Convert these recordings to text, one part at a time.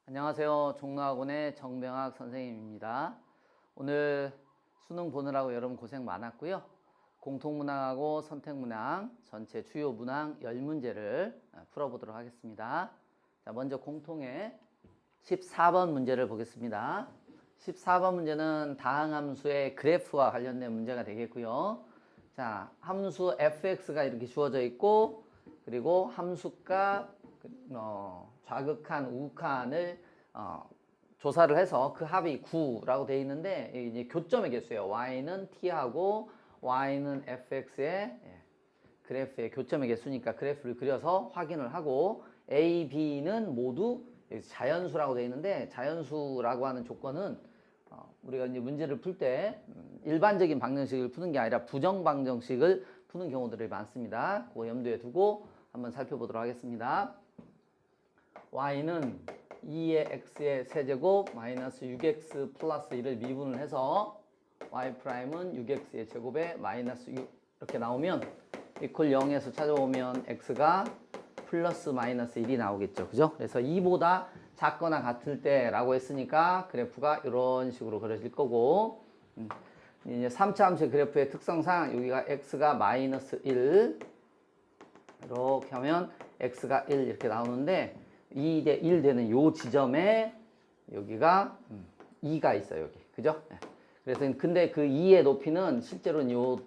안녕하세요. 종로학원의 정병학 선생님입니다. 오늘 수능 보느라고 여러분 고생 많았고요. 공통문항하고 선택문항, 전체 주요 문항 10문제를 풀어보도록 하겠습니다. 자, 먼저 공통의 14번 문제를 보겠습니다. 14번 문제는 다항함수의 그래프와 관련된 문제가 되겠고요. 자, 함수 fx가 이렇게 주어져 있고, 그리고 함수값 좌극한, 우극한을 조사를 해서 그 합이 9라고 되어 있는데, 이제 교점의 개수예요. y는 t하고 y는 fx의 그래프의 교점의 개수니까 그래프를 그려서 확인을 하고, a, b는 모두 자연수라고 되어 있는데, 자연수라고 하는 조건은 우리가 이제 문제를 풀 때 일반적인 방정식을 푸는 게 아니라 부정 방정식을 푸는 경우들이 많습니다. 그거 염두에 두고 한번 살펴보도록 하겠습니다. y는 2의 x의 세제곱 마이너스 6x 플러스 1을 미분을 해서 y 프라임은 6x의 제곱에 마이너스 6 이렇게 나오면 이퀄 0에서 찾아보면 x가 플러스 마이너스 1이 나오겠죠. 그죠? 그래서 2보다 작거나 같을 때 라고 했으니까 그래프가 이런 식으로 그려질 거고, 이제 3차 함수의 그래프의 특성상 여기가 x가 마이너스 1 이렇게 하면 x가 1 이렇게 나오는데, 2 대 1 되는 요 지점에 여기가 2가 있어요. 여기. 그죠? 그래서 근데 그 2의 높이는 실제로는 요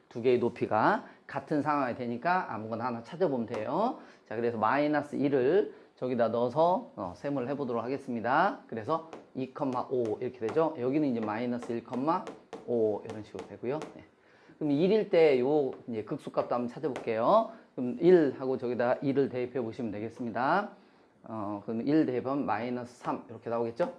두 개의 높이가 같은 상황이 되니까 아무거나 하나 찾아보면 돼요. 자, 그래서 마이너스 1을 저기다 넣어서 셈을 해보도록 하겠습니다. 그래서 2,5 이렇게 되죠. 여기는 이제 마이너스 1,5 이런 식으로 되고요. 네. 그럼 1일 때 요 이제 극소값도 한번 찾아볼게요. 그럼 1 하고 저기다 2를 대입해 보시면 되겠습니다. 그럼 1 대입하면 마이너스 3 이렇게 나오겠죠?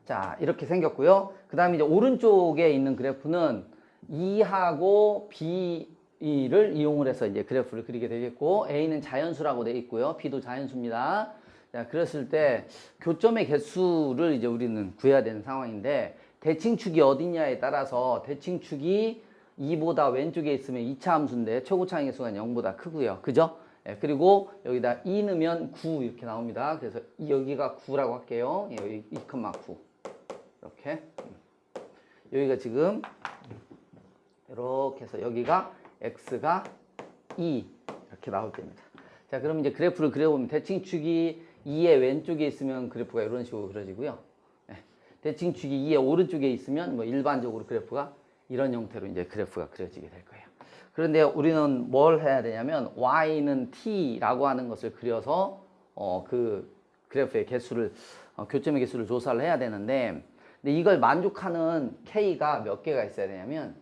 자, 이렇게 생겼고요. 그 다음에 이제 오른쪽에 있는 그래프는 2하고 B를 이용을 해서 이제 그래프를 그리게 되겠고, A는 자연수라고 되어 있고요. B도 자연수입니다. 자, 그랬을 때 교점의 개수를 이제 우리는 구해야 되는 상황인데, 대칭축이 어디냐에 따라서 대칭축이 2보다 왼쪽에 있으면 2차 함수인데 최고차항의 수가 0보다 크고요. 그죠? 그리고 여기다 2 넣으면 9 이렇게 나옵니다. 그래서 여기가 9라고 할게요. 여기 2,9 이렇게. 여기가 지금 이렇게 해서 여기가 x가 2 이렇게 나올 때입니다. 자, 그럼 이제 그래프를 그려보면 대칭축이 2의 왼쪽에 있으면 그래프가 이런 식으로 그려지고요. 대칭축이 2의 오른쪽에 있으면 뭐 일반적으로 그래프가 이런 형태로 이제 그래프가 그려지게 될 거예요. 그런데 우리는 뭘 해야 되냐면 y는 t라고 하는 것을 그려서 그 그래프의 개수를 교점의 개수를 조사를 해야 되는데, 근데 이걸 만족하는 k가 몇 개가 있어야 되냐면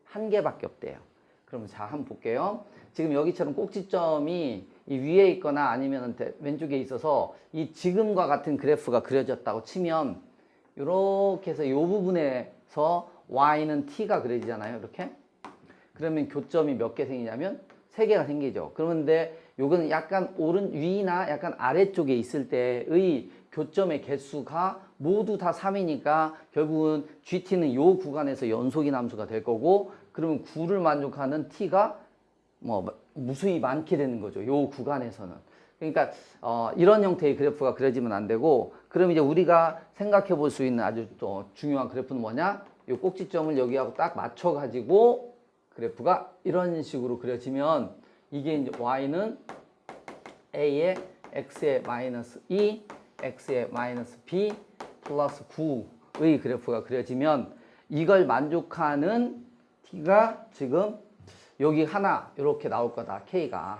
한 개밖에 없대요. 그러면 자, 한번 볼게요. 지금 여기처럼 꼭지점이 이 위에 있거나 아니면 왼쪽에 있어서 이 지금과 같은 그래프가 그려졌다고 치면 이렇게 해서 이 부분에서 y는 t가 그려지잖아요. 이렇게. 그러면 교점이 몇 개 생기냐면 3개가 생기죠. 그런데 요거는 약간 위나 약간 아래쪽에 있을 때의 교점의 개수가 모두 다 3이니까 결국은 GT는 요 구간에서 연속인 함수가 될 거고, 그러면 9를 만족하는 T가 뭐 무수히 많게 되는 거죠. 요 구간에서는. 그러니까 이런 형태의 그래프가 그려지면 안 되고, 그럼 이제 우리가 생각해 볼 수 있는 아주 또 중요한 그래프는 뭐냐? 요 꼭지점을 여기하고 딱 맞춰 가지고 그래프가 이런 식으로 그려지면 이게 이제 y는 a의 x의 마이너스 2, x의 마이너스 b 플러스 9의 그래프가 그려지면 이걸 만족하는 t가 지금 여기 하나 이렇게 나올 거다. k가.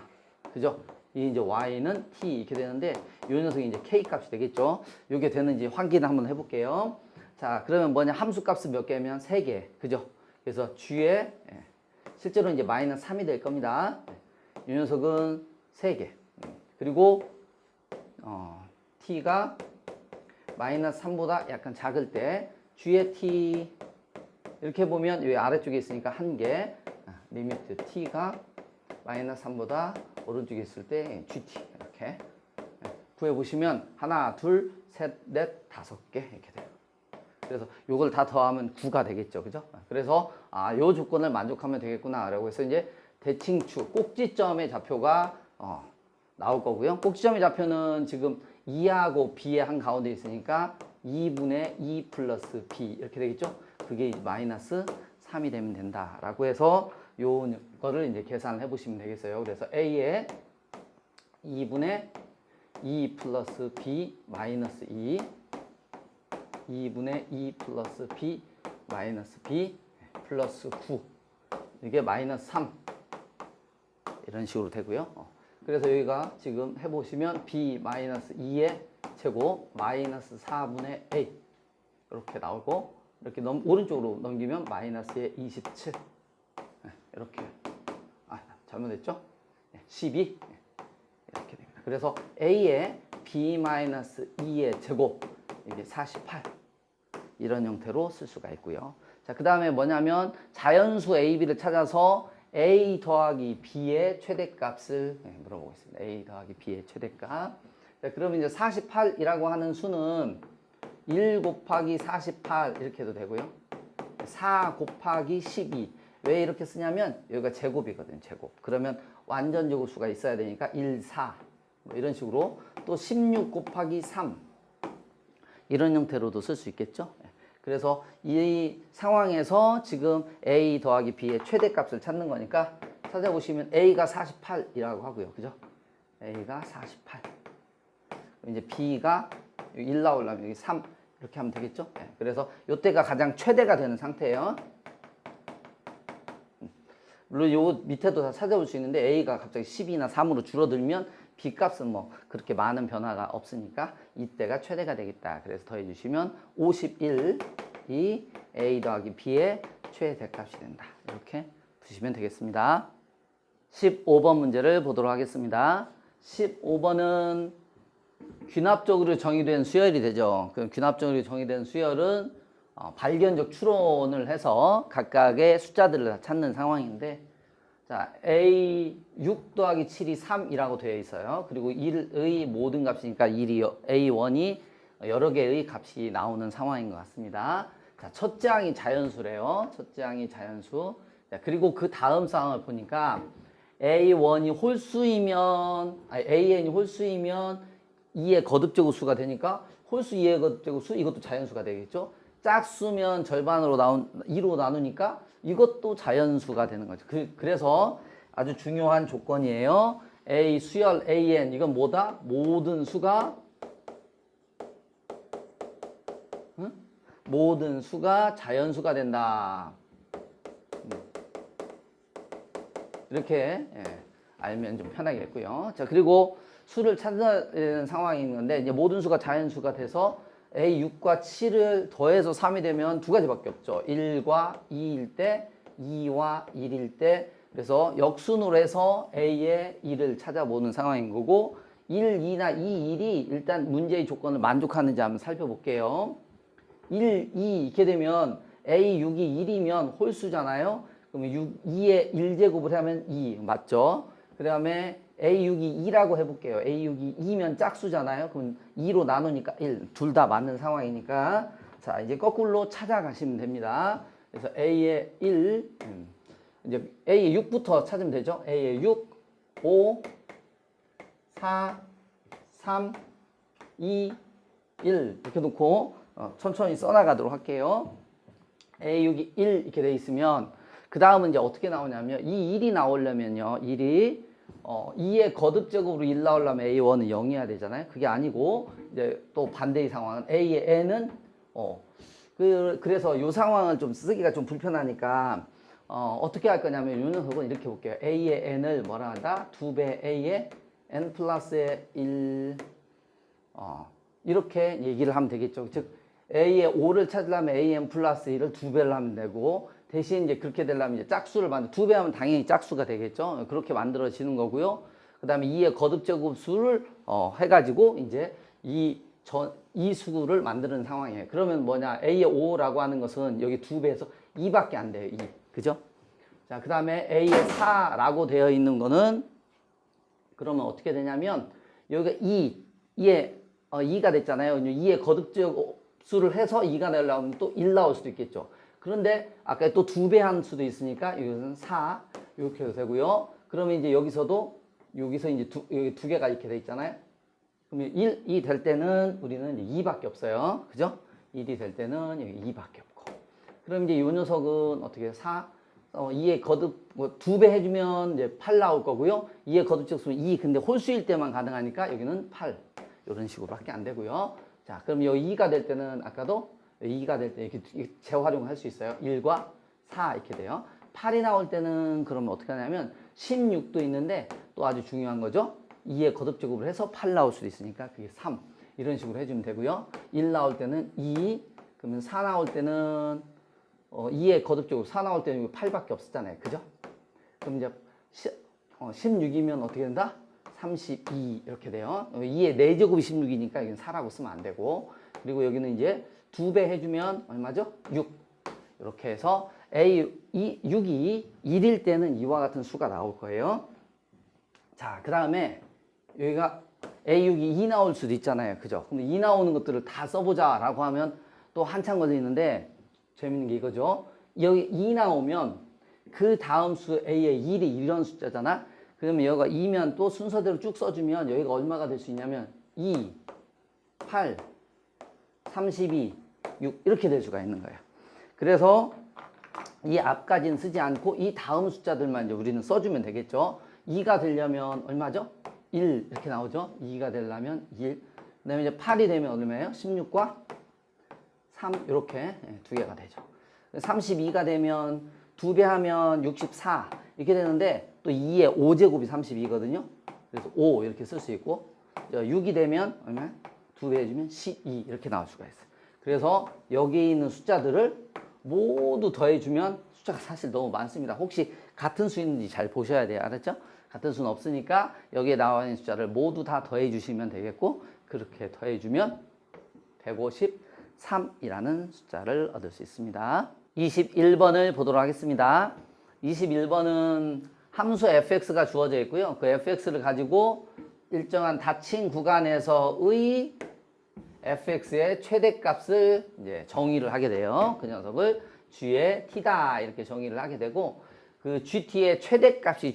그죠? 이 이제 y는 t 이렇게 되는데 이 녀석이 이제 k 값이 되겠죠. 이게 되는지 확인 한번 해볼게요. 자, 그러면 뭐냐? 함수 값은 몇 개면 3개. 그죠? 그래서 g에 실제로 이제 마이너스 3이 될 겁니다. 이 녀석은 3개. 그리고 t가 마이너스 3보다 약간 작을 때 g의 t 이렇게 보면 여기 아래쪽에 있으니까 1개. 리미트 t가 마이너스 3보다 오른쪽에 있을 때 gt 이렇게 구해보시면 하나, 둘, 셋, 넷, 5개 이렇게 돼요. 그래서 요걸 다 더하면 9가 되겠죠. 그죠? 그래서 요 조건을 만족하면 되겠구나 라고 해서 이제 대칭축 꼭지점의 좌표가 나올 거고요. 꼭지점의 좌표는 지금 2하고 b의 한 가운데 있으니까 2분의 2 플러스 b 이렇게 되겠죠? 그게 마이너스 3이 되면 된다라고 해서 요거를 이제 계산을 해보시면 되겠어요. 그래서 a에 2분의 2 플러스 b 마이너스 2 2분의 2 플러스 b 마이너스 b 플러스 9 이게 마이너스 3 이런 식으로 되고요. 그래서 여기가 지금 해보시면 b 마이너스 2의 제곱 마이너스 4분의 a 이렇게 나오고 이렇게 오른쪽으로 넘기면 마이너스의 27 이렇게 잘못했죠? 12 이렇게 됩니다. 그래서 a의 b 마이너스 2의 제곱 이게 48 이런 형태로 쓸 수가 있고요. 자, 그 다음에 뭐냐면 자연수 AB를 찾아서 A 더하기 B의 최대값을 물어보고 있습니다. A 더하기 B의 최대값. 자, 그러면 이제 48이라고 하는 수는 1 곱하기 48 이렇게 해도 되고요. 4 곱하기 12. 왜 이렇게 쓰냐면 여기가 제곱이거든요. 제곱. 그러면 완전제곱 수가 있어야 되니까 1, 4 뭐 이런 식으로 또 16 곱하기 3 이런 형태로도 쓸 수 있겠죠. 그래서 이 상황에서 지금 A 더하기 B의 최대값을 찾는 거니까 찾아보시면 A가 48이라고 하고요. 그죠? A가 48. 이제 B가 1 나오려면 여기 3 이렇게 하면 되겠죠? 그래서 이때가 가장 최대가 되는 상태예요. 물론 요 밑에도 다 찾아볼 수 있는데 A가 갑자기 10이나 3으로 줄어들면 B 값은 뭐 그렇게 많은 변화가 없으니까 이때가 최대가 되겠다. 그래서 더해주시면 51이 A 더하기 B의 최대값이 된다. 이렇게 푸시면 되겠습니다. 15번 문제를 보도록 하겠습니다. 15번은 귀납적으로 정의된 수열이 되죠. 그럼 귀납적으로 정의된 수열은 발견적 추론을 해서 각각의 숫자들을 찾는 상황인데 자, A 6 더하기 7이 3이라고 되어 있어요. 그리고 1의 모든 값이니까 A1이 여러 개의 값이 나오는 상황인 것 같습니다. 자, 첫째 항이 자연수래요. 첫째 항이 자연수. 자, 그리고 그 다음 상황을 보니까 A1이 홀수이면, AN이 홀수이면 2의 거듭제곱 수가 되니까 홀수 2의 거듭제곱 수, 이것도 자연수가 되겠죠. 짝수면 절반으로 2로 나누니까 이것도 자연수가 되는 거죠. 그래서 아주 중요한 조건이에요. A 수열 AN 이건 뭐다? 모든 수가 모든 수가 자연수가 된다. 이렇게 알면 좀 편하겠고요. 자, 그리고 수를 찾아야 되는 상황이 있는 건데 이제 모든 수가 자연수가 돼서 A6과 7을 더해서 3이 되면 두 가지밖에 없죠. 1과 2일 때, 2와 1일 때. 그래서 역순으로 해서 A의 1을 찾아보는 상황인 거고 1, 2나 2, 1이 일단 문제의 조건을 만족하는지 한번 살펴볼게요. 1, 2 이렇게 되면 A6이 1이면 홀수잖아요. 그러면 2의 1제곱을 하면 2 맞죠? 그 다음에 A6이 2라고 해볼게요. A6이 2면 짝수잖아요. 그럼 2로 나누니까 1. 둘 다 맞는 상황이니까. 자, 이제 거꾸로 찾아가시면 됩니다. 그래서 A의 1, 이제 A의 6부터 찾으면 되죠. A의 6, 5, 4, 3, 2, 1. 이렇게 놓고 천천히 써나가도록 할게요. A6이 1 이렇게 돼 있으면 그 다음은 이제 어떻게 나오냐면 이 1이 나오려면요. 1이 2의 거듭제곱으로 1 나오려면 A1은 0이어야 되잖아요. 그게 아니고 이제 또 반대의 상황은 A의 n은 그래서 이 상황을 좀 쓰기가 좀 불편하니까 어떻게 할 거냐면 이 녀석은 이렇게 볼게요. A의 n을 뭐라 한다? 2배 A의 n 플러스의 1 이렇게 얘기를 하면 되겠죠. 즉 A의 5를 찾으려면 AN 플러스 1을 2배를 하면 되고 대신 이제 그렇게 되려면 이제 짝수를 만들 2배 하면 당연히 짝수가 되겠죠. 그렇게 만들어지는 거고요. 그 다음에 2의 거듭제곱 수를 해가지고 이제 이 수를 만드는 상황이에요. 그러면 뭐냐? A의 5라고 하는 것은 여기 2배에서 2밖에 안 돼요. 2. 그죠? 자, 그 다음에 A의 4라고 되어 있는 거는 그러면 어떻게 되냐면 여기가 2가 됐잖아요. 2의 거듭제곱 수를 해서 2가 나오려면 또 1 나올 수도 있겠죠. 그런데 아까 또 2배 한 수도 있으니까 여기서는 4 이렇게 해도 되고요. 그러면 이제 여기서 이제 여기 두 개가 이렇게 돼 있잖아요. 그러면 1이 될 때는 우리는 이제 2밖에 없어요. 그죠? 1이 될 때는 여기 2밖에 없고. 그럼 이제 이 녀석은 어떻게 4, 2의 거듭, 뭐 2배 해주면 이제 8 나올 거고요. 2의 거듭 직수는 2, 근데 홀수일 때만 가능하니까 여기는 8. 이런 식으로밖에 안 되고요. 자, 그럼 여기 2가 될 때는 아까도 2가 될 때 이렇게 재활용할 수 있어요. 1과 4 이렇게 돼요. 8이 나올 때는 그러면 어떻게 하냐면 16도 있는데 또 아주 중요한 거죠. 2의 거듭 제곱을 해서 8 나올 수도 있으니까 그게 3. 이런 식으로 해주면 되고요. 1 나올 때는 2, 그러면 4 나올 때는 2의 거듭 제곱 4 나올 때는 8밖에 없었잖아요. 그죠? 그럼 이제 16이면 어떻게 된다? 32 이렇게 돼요. 2의 4제곱이 16이니까 여기는 4라고 쓰면 안 되고, 그리고 여기는 이제 2배 해주면 얼마죠? 6. 이렇게 해서 A6이 1일 때는 이와 같은 수가 나올 거예요. 자, 그 다음에 여기가 A6이 2 나올 수도 있잖아요. 그죠? 근데 2 나오는 것들을 다 써보자 라고 하면 또 한참 걸리는데 재밌는 게 이거죠. 여기 2 나오면 그 다음 수 A의 1이 이런 숫자잖아. 그러면 여기가 2면 또 순서대로 쭉 써주면 여기가 얼마가 될 수 있냐면 2, 8, 32, 6 이렇게 될 수가 있는 거예요. 그래서 이 앞까지는 쓰지 않고 이 다음 숫자들만 이제 우리는 써주면 되겠죠. 2가 되려면 얼마죠? 1 이렇게 나오죠. 2가 되려면 1. 그 다음에 이제 8이 되면 얼마예요? 16과 3 이렇게 두 개가 되죠. 32가 되면 2배 하면 64 이렇게 되는데 또 2의 5제곱이 32거든요. 그래서 5 이렇게 쓸 수 있고 6이 되면 얼마야? 2배 해주면 12 이렇게 나올 수가 있어요. 그래서 여기 있는 숫자들을 모두 더해주면 숫자가 사실 너무 많습니다. 혹시 같은 수 있는지 잘 보셔야 돼요. 알았죠? 같은 수는 없으니까 여기에 나와 있는 숫자를 모두 다 더해주시면 되겠고, 그렇게 더해주면 153이라는 숫자를 얻을 수 있습니다. 21번을 보도록 하겠습니다. 21번은 함수 fx가 주어져 있고요. 그 fx를 가지고 일정한 닫힌 구간에서의 fx의 최대값을 이제 정의를 하게 돼요. 그 녀석을 g의 t다 이렇게 정의를 하게 되고, 그 gt의 최대값이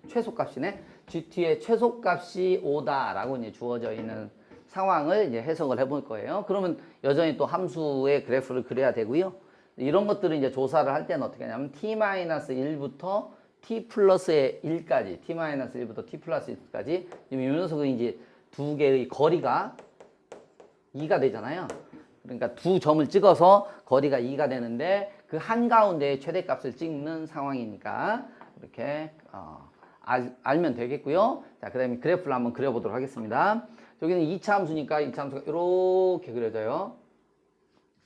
최소값이네. gt의 최소값이 5다라고 이제 주어져 있는 상황을 이제 해석을 해볼 거예요. 그러면 여전히 또 함수의 그래프를 그려야 되고요. 이런 것들을 이제 조사를 할 때는 어떻게 하냐면 t-1부터 t 플러스 1까지, t-1부터 t 플러스 1까지, 이 녀석은 이제 두 개의 거리가 2가 되잖아요. 그러니까 두 점을 찍어서 거리가 2가 되는데 그 한가운데에 최대값을 찍는 상황이니까 이렇게 알면 되겠고요. 자, 그 다음에 그래프를 한번 그려보도록 하겠습니다. 여기는 2차 함수니까 2차 함수가 이렇게 그려져요.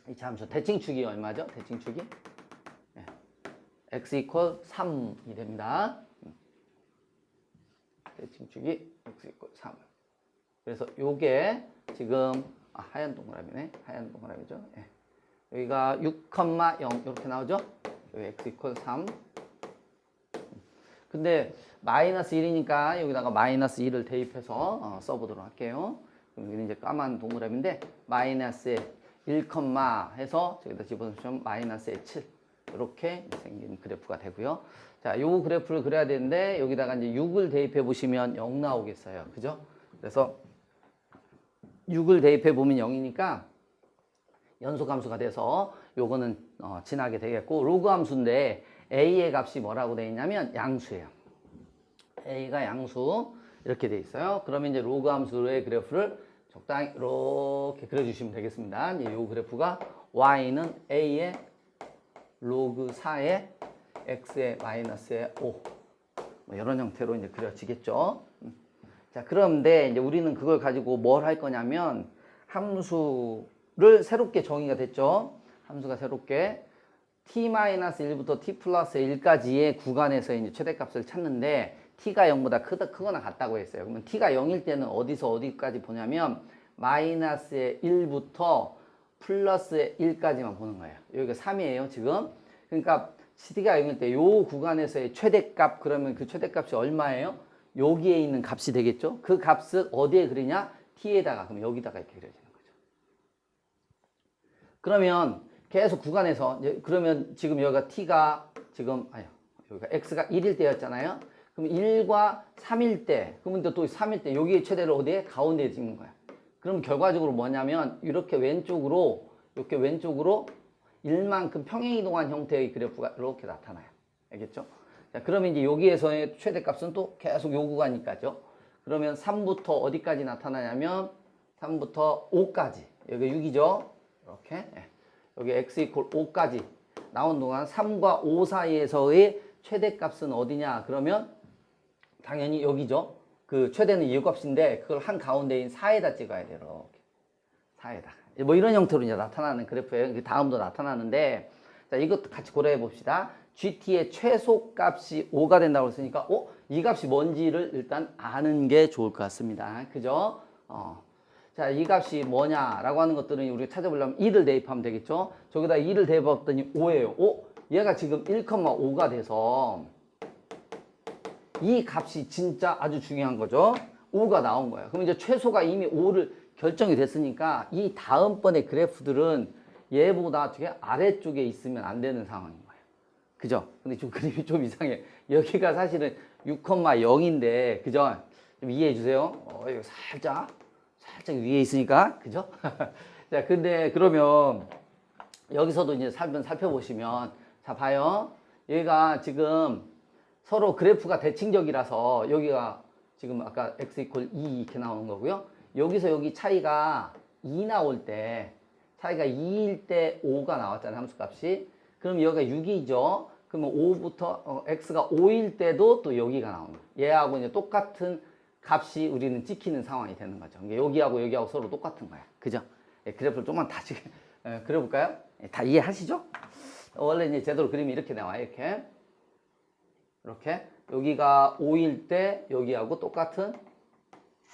2차 함수 대칭축이 얼마죠? 대칭축이 x 이퀄 3이 됩니다. 대칭축이 x 이퀄 3. 그래서 요게 지금 하얀 동그라미네. 하얀 동그라미죠. 예. 여기가 6,0 이렇게 나오죠. 여기 x 이퀄 3. 근데 마이너스 1이니까 여기다가 마이너스 1을 대입해서 써보도록 할게요. 그럼 여기는 이제 까만 동그라미인데 마이너스에 1, 해서 저기다 집어넣으면 마이너스에 7 이렇게 생긴 그래프가 되고요. 자, 요 그래프를 그려야 되는데 여기다가 이제 6을 대입해 보시면 0 나오겠어요. 그죠? 그래서 6을 대입해 보면 0이니까 연속함수가 돼서 요거는 지나게 되겠고, 로그 함수인데 a의 값이 뭐라고 되어 있냐면 양수예요. a가 양수 이렇게 돼 있어요. 그러면 이제 로그 함수의 그래프를 적당히 이렇게 그려주시면 되겠습니다. 이제 요 그래프가 y는 a의 로그 4의 x의 마이너스의 5 뭐 이런 형태로 이제 그려지겠죠. 자, 그런데 이제 우리는 그걸 가지고 뭘 할 거냐면 함수를 새롭게 정의가 됐죠. 함수가 새롭게 t-1부터 t 플러스 1까지의 구간에서 이제 최대값을 찾는데 t가 0보다 크거나 같다고 했어요. 그러면 t가 0일 때는 어디서 어디까지 보냐면 마이너스 1부터 플러스 1까지만 보는 거예요. 여기가 3이에요, 지금. 그러니까 t가 0일 때 이 구간에서의 최대값, 그러면 그 최대값이 얼마예요? 여기에 있는 값이 되겠죠? 그 값을 어디에 그리냐? t에다가, 그럼 여기다가 이렇게 그려지는 거죠. 그러면 계속 구간에서, 그러면 지금 여기가 t가 지금, 여기가 x가 1일 때였잖아요. 그럼 1과 3일 때, 그러면 또 3일 때 여기에 최대를 어디에? 가운데에 찍는 거야. 그럼 결과적으로 뭐냐면 이렇게 왼쪽으로 1만큼 평행이동한 형태의 그래프가 이렇게 나타나요. 알겠죠? 자, 그러면 이제 여기에서의 최대값은 또 계속 요 구간이니까죠. 그러면 3부터 어디까지 나타나냐면 3부터 5까지. 여기 6이죠. 이렇게. 여기 x 이퀄 5까지 나온 동안 3과 5 사이에서의 최대값은 어디냐? 그러면 당연히 여기죠. 그 최대는 이 값인데 그걸 한 가운데인 4에다 찍어야 돼요. 이렇게. 4에다. 뭐 이런 형태로 이제 나타나는 그래프예요. 다음도 나타나는데 자, 이것도 같이 고려해 봅시다. GT의 최소값이 5가 된다고 했으니까 이 값이 뭔지를 일단 아는 게 좋을 것 같습니다. 그죠? 자, 이 값이 뭐냐라고 하는 것들은 우리가 찾아보려면 2를 대입하면 되겠죠? 저기다 2를 대입했더니 5예요. 얘가 지금 1,5가 돼서 이 값이 진짜 아주 중요한 거죠. 5가 나온 거예요. 그럼 이제 최소가 이미 5를 결정이 됐으니까 이 다음번에 그래프들은 얘보다 되게 아래쪽에 있으면 안 되는 상황인 거예요. 그죠? 근데 좀 그림이 좀 이상해. 여기가 사실은 6,0인데, 그죠? 좀 이해해 주세요. 이거 살짝 위에 있으니까, 그죠? 자, 근데 그러면 여기서도 이제 살펴보시면, 자, 봐요. 얘가 지금 서로 그래프가 대칭적이라서 여기가 지금 아까 x 이퀄 2 이렇게 나오는 거고요. 여기서 여기 차이가 2 나올 때, 차이가 2일 때 5가 나왔잖아요, 함수값이. 그럼 여기가 6이죠. 그러면 5부터 x가 5일 때도 또 여기가 나옵니다. 얘하고 이제 똑같은 값이 우리는 찍히는 상황이 되는 거죠. 여기하고 서로 똑같은 거야. 그죠? 그래프를 조금만 다시 그려볼까요? 다 이해하시죠? 원래 이제 제대로 그림이 이렇게 나와요. 이렇게. 여기가 5일 때 여기하고 똑같은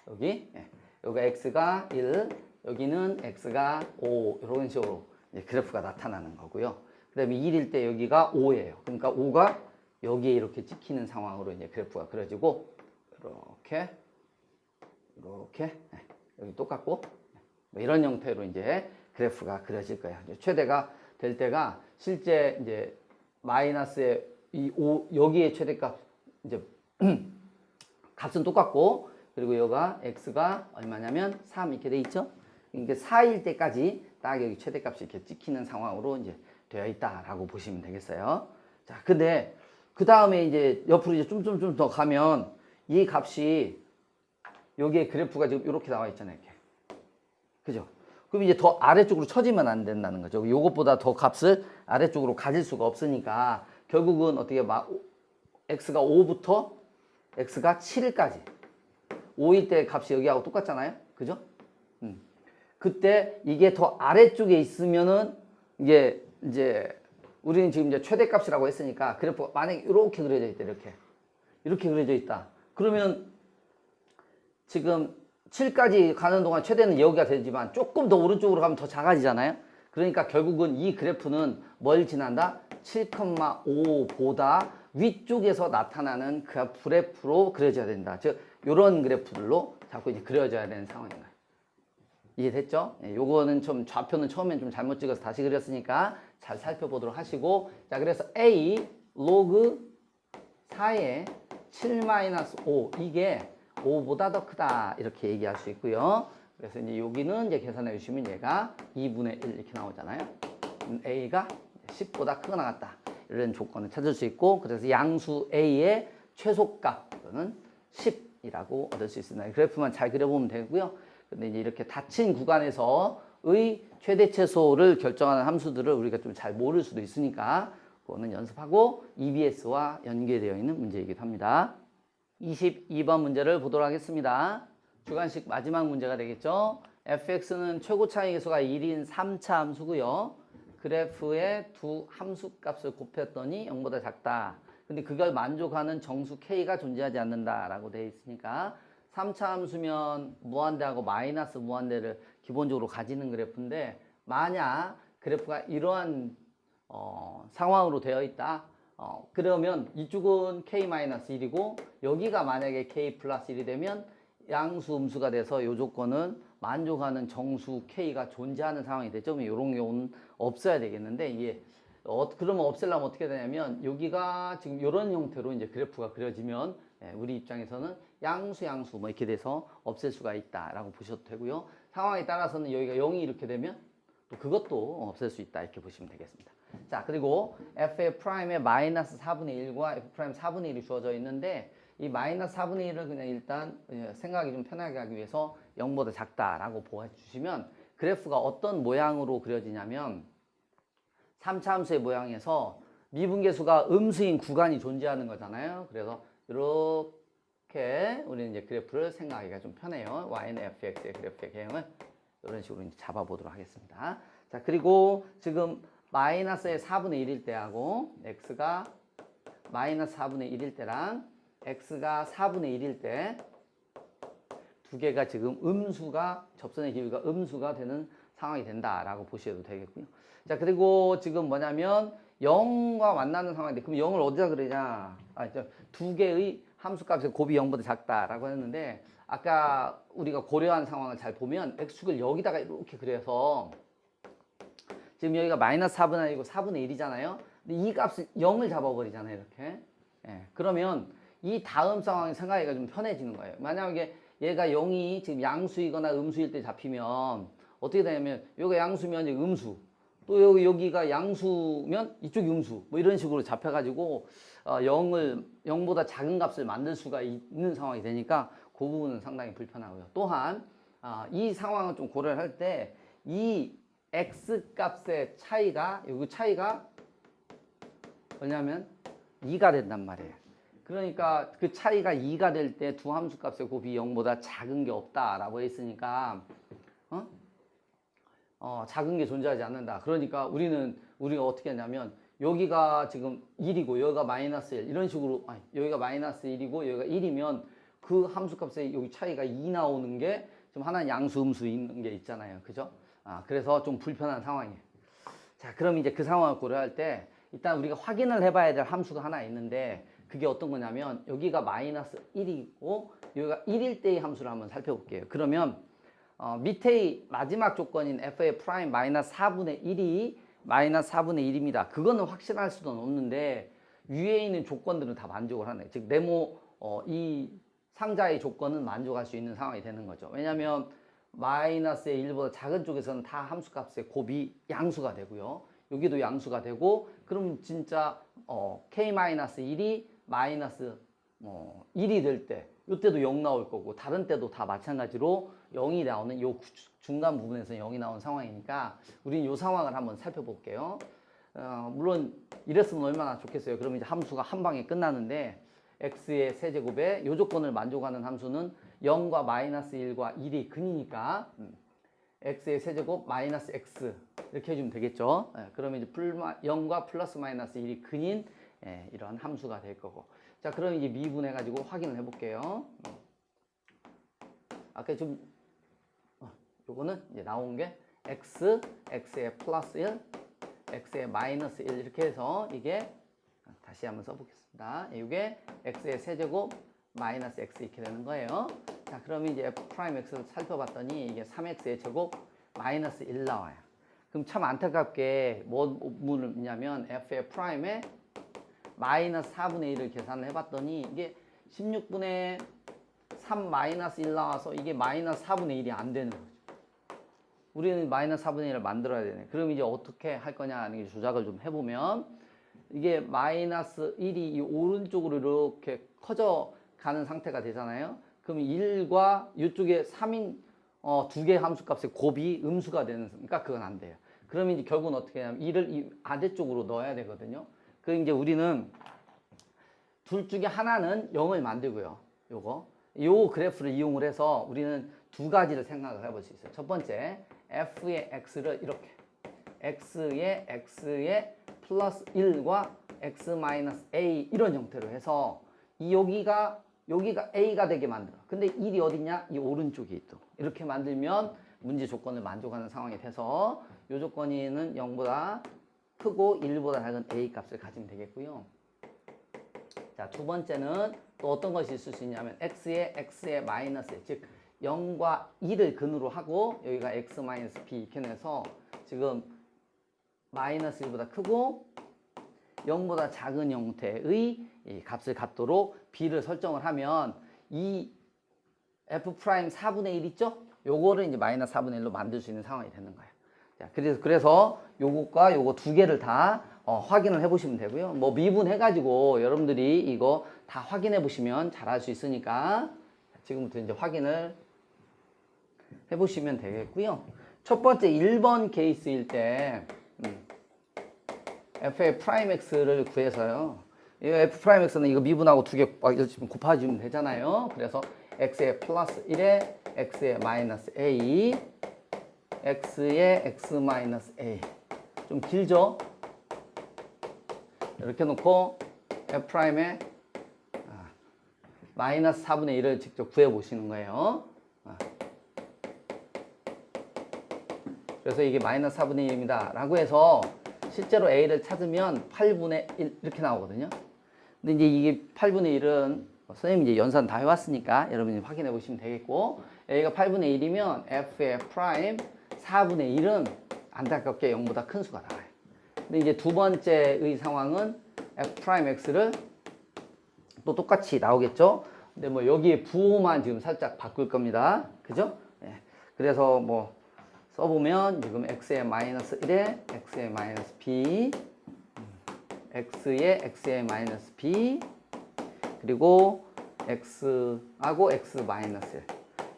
여기가 x가 1, 여기는 x가 5 이런 식으로 그래프가 나타나는 거고요. 그 다음에 1일 때 여기가 5예요. 그러니까 5가 여기에 이렇게 찍히는 상황으로 이제 그래프가 그려지고 이렇게 여기 똑같고 뭐 이런 형태로 이제 그래프가 그려질 거예요. 최대가 될 때가 실제 이제 마이너스의 이 5 여기에 최대값 이제 값은 똑같고 그리고 여기가 x가 얼마냐면 3 이렇게 돼 있죠. 이게 4일 때까지 딱 여기 최대값이 이렇게 찍히는 상황으로 이제 되어 있다라고 보시면 되겠어요. 자, 근데 그 다음에 이제 옆으로 이제 좀 더 가면 이 값이 여기에 그래프가 지금 이렇게 나와 있잖아요. 이렇게. 그죠? 그럼 이제 더 아래쪽으로 처지면 안 된다는 거죠. 요것보다 더 값을 아래쪽으로 가질 수가 없으니까 결국은 어떻게 x가 5부터 x가 7까지 5일 때 값이 여기하고 똑같잖아요. 그죠? 그때 이게 더 아래쪽에 있으면은 이제 우리는 지금 이제 최대값이라고 했으니까 그래프가 만약에 이렇게 그려져 있다. 이렇게 그려져 있다. 그러면 지금 7까지 가는 동안 최대는 여기가 되지만 조금 더 오른쪽으로 가면 더 작아지잖아요. 그러니까 결국은 이 그래프는 뭘 지난다? 7,5보다 위쪽에서 나타나는 그 그래프로 그려져야 된다. 즉 이런 그래프들로 자꾸 이제 그려져야 되는 상황인 거예요. 이해됐죠? 요거는 좀 좌표는 처음엔 좀 잘못 찍어서 다시 그렸으니까 잘 살펴보도록 하시고 자 그래서 a 로그 4의 7-5 이게 5보다 더 크다 이렇게 얘기할 수 있고요. 그래서 이제 여기는 이제 계산해 주시면 얘가 2분의 1 이렇게 나오잖아요. a가 10보다 크거나 같다. 이런 조건을 찾을 수 있고 그래서 양수 a의 최소값은 10이라고 얻을 수 있습니다. 그래프만 잘 그려보면 되고요. 근데 이제 이렇게 닫힌 구간에서의 최대 최소를 결정하는 함수들을 우리가 좀 잘 모를 수도 있으니까 그거는 연습하고 EBS와 연계되어 있는 문제이기도 합니다. 22번 문제를 보도록 하겠습니다. 주관식 마지막 문제가 되겠죠. fx는 최고 차이 계수가 1인 3차 함수고요. 그래프의 두 함수 값을 곱했더니 0보다 작다. 근데 그걸 만족하는 정수 k가 존재하지 않는다라고 되어 있으니까 3차 함수면 무한대하고 마이너스 무한대를 기본적으로 가지는 그래프인데 만약 그래프가 이러한 상황으로 되어 있다. 그러면 이쪽은 k-1이고 여기가 만약에 k+1이 되면 양수 음수가 돼서 이 조건은 만족하는 정수 k가 존재하는 상황이 되죠. 이런 경우는 없어야 되겠는데 이게 그러면 없애려면 어떻게 되냐면 여기가 지금 이런 형태로 이제 그래프가 그려지면 우리 입장에서는 양수 뭐 이렇게 돼서 없앨 수가 있다라고 보셔도 되고요. 상황에 따라서는 여기가 0이 이렇게 되면 또 그것도 없앨 수 있다 이렇게 보시면 되겠습니다. 자, 그리고 f의 프라임에 마이너스 4분의 1과 f 프라임 4분의 1이 주어져 있는데 이 마이너스 4분의 1을 그냥 일단 생각이 좀 편하게 하기 위해서 0보다 작다라고 보여주시면 그래프가 어떤 모양으로 그려지냐면 3차 함수의 모양에서 미분계수가 음수인 구간이 존재하는 거잖아요. 그래서 이렇게 우리는 이제 그래프를 생각하기가 좀 편해요. y는 fx의 그래프의 개형을 이런 식으로 이제 잡아보도록 하겠습니다. 자, 그리고 지금 마이너스의 4분의 1일 때하고 x가 마이너스 4분의 1일 때랑 x가 4분의 1일 때 두 개가 지금 음수가 접선의 기울기가 음수가 되는 상황이 된다라고 보셔도 되겠고요. 자, 그리고 지금 뭐냐면 0과 만나는 상황인데 그럼 0을 어디다 그리냐? 두 개의 함수값의 곱이 0보다 작다라고 했는데 아까 우리가 고려한 상황을 잘 보면 x축을 여기다가 이렇게 그려서 지금 여기가 마이너스 4분의 1이고 4분의 1이잖아요. 근데 이 값을 0을 잡아버리잖아요. 이렇게. 그러면 이 다음 상황이 생각하기가 좀 편해지는 거예요. 만약에 얘가 0이 지금 양수이거나 음수일 때 잡히면 어떻게 되냐면 여기가 양수면 이제 음수 또 여기가 양수면 이쪽이 음수 뭐 이런 식으로 잡혀가지고 0보다 작은 값을 만들 수가 있는 상황이 되니까 그 부분은 상당히 불편하고요. 또한 이 상황을 좀 고려를 할 때 이 x 값의 차이가 여기 차이가 뭐냐면 2가 된단 말이에요. 그러니까 그 차이가 2가 될 때 두 함수 값의 곱이 0보다 작은 게 없다라고 했으니까 작은 게 존재하지 않는다. 그러니까 우리가 어떻게 하냐면 여기가 지금 1이고 여기가 마이너스 1 이런 식으로 여기가 마이너스 1이고 여기가 1이면 그 함수 값의 여기 차이가 2 나오는 게 좀 하나는 양수 음수 있는 게 있잖아요. 그죠? 그래서 좀 불편한 상황이에요. 자, 그럼 이제 그 상황을 고려할 때 일단 우리가 확인을 해봐야 될 함수가 하나 있는데 그게 어떤 거냐면 여기가 마이너스 1이고 여기가 1일 때의 함수를 한번 살펴볼게요. 그러면 밑의 마지막 조건인 f의 프라임 마이너스 4분의 1이 마이너스 4분의 1입니다. 그거는 확실할 수는 없는데 위에 있는 조건들은 다 만족을 하네. 즉 네모 이 상자의 조건은 만족할 수 있는 상황이 되는 거죠. 왜냐하면 마이너스의 1보다 작은 쪽에서는 다 함수값의 곱이 양수가 되고요. 여기도 양수가 되고 그럼 진짜 k-1이 마이너스 1이 될 때 이때도 0 나올 거고 다른 때도 다 마찬가지로 0이 나오는 이 중간 부분에서 0이 나온 상황이니까 우리는 이 상황을 한번 살펴볼게요. 물론 이랬으면 얼마나 좋겠어요. 그러면 이제 함수가 한 방에 끝나는데 x의 세제곱에 이 조건을 만족하는 함수는 0과 마이너스 1과 1이 근이니까 x의 세제곱 마이너스 x 이렇게 해주면 되겠죠. 그러면 이제 0과 플러스 마이너스 1이 근인 이런 함수가 될 거고. 자, 그럼 이제 미분해 가지고 확인을 해볼게요. 아까 좀 요거는 이제 나온 게 x의 플러스 1, x의 마이너스 1 이렇게 해서 이게 다시 한번 써보겠습니다. 이게 x의 세제곱 마이너스 x 이렇게 되는 거예요. 자, 그러면 이제 f 프라임 x를 살펴봤더니 이게 3x의 제곱 마이너스 1 나와요. 그럼 참 안타깝게 뭐냐면 f의 프라임에 마이너스 4분의 1을 계산을 해봤더니 이게 16분의 3 마이너스 1 나와서 이게 마이너스 4분의 1이 안 되는 거죠. 우리는 마이너스 4분의 1을 만들어야 되네. 그럼 이제 어떻게 할 거냐는 조작을 좀 해보면 이게 마이너스 1이 이 오른쪽으로 이렇게 커져 가는 상태가 되잖아요. 그럼 1과 이쪽에 3인 두 개의 함수값의 곱이 음수가 되니까 그건 안 돼요. 그러면 이제 결국은 어떻게 하냐면 1을 이 아래쪽으로 넣어야 되거든요. 그 이제 우리는 둘 중에 하나는 0을 만들고요. 요 그래프를 이용을 해서 우리는 두 가지를 생각을 해볼 수 있어요. 첫 번째, f의 x를 이렇게 x의 플러스 1과 x 마이너스 a 이런 형태로 해서 여기가 a가 되게 만들어. 근데 1이 어디냐? 이 오른쪽에 있도록. 이렇게 만들면 문제 조건을 만족하는 상황이 돼서 이 조건이는 0보다 크고 1보다 작은 a 값을 가지면 되겠고요. 자, 두 번째는 또 어떤 것이 있을 수 있냐면 x의 마이너스, 즉 0과 1을 근으로 하고 여기가 x 마이너스 b 이렇게 내서 지금 마이너스 1보다 크고 0보다 작은 형태의 이 값을 갖도록 B를 설정을 하면 이 F 프라임 4분의 1 있죠? 요거를 이제 마이너스 4분의 1로 만들 수 있는 상황이 되는 거예요. 자, 그래서 요것과 요거 두 개를 다 확인을 해 보시면 되고요. 뭐 미분해 가지고 여러분들이 이거 다 확인해 보시면 잘 할 수 있으니까 지금부터 이제 확인을 해 보시면 되겠고요. 첫 번째 1번 케이스일 때 f의 프라임 x를 구해서요. 이 f 프라임 x는 이거 미분하고 두 개 곱해주면 되잖아요. 그래서 x의 플러스 1에 x의 마이너스 a, x의 x 마이너스 a. 좀 길죠? 이렇게 놓고 f 프라임의 마이너스 4분의 1을 직접 구해 보시는 거예요. 그래서 이게 마이너스 4분의 1입니다. 라고 해서 실제로 a를 찾으면 8분의 1 이렇게 나오거든요. 근데 이제 이게 8분의 1은 선생님이 이제 연산 다 해왔으니까 여러분이 확인해 보시면 되겠고, a가 8분의 1이면 f의 프라임 4분의 1은 안타깝게 0보다 큰 수가 나와요. 근데 이제 두 번째의 상황은 f 프라임 x를 또 똑같이 나오겠죠. 근데 뭐 여기에 부호만 지금 살짝 바꿀 겁니다. 그죠? 예. 그래서 뭐 써보면 지금 x의 마이너스 1에 x의 마이너스 b, x의 x의 마이너스 b, 그리고 x하고 x 마이너스 1.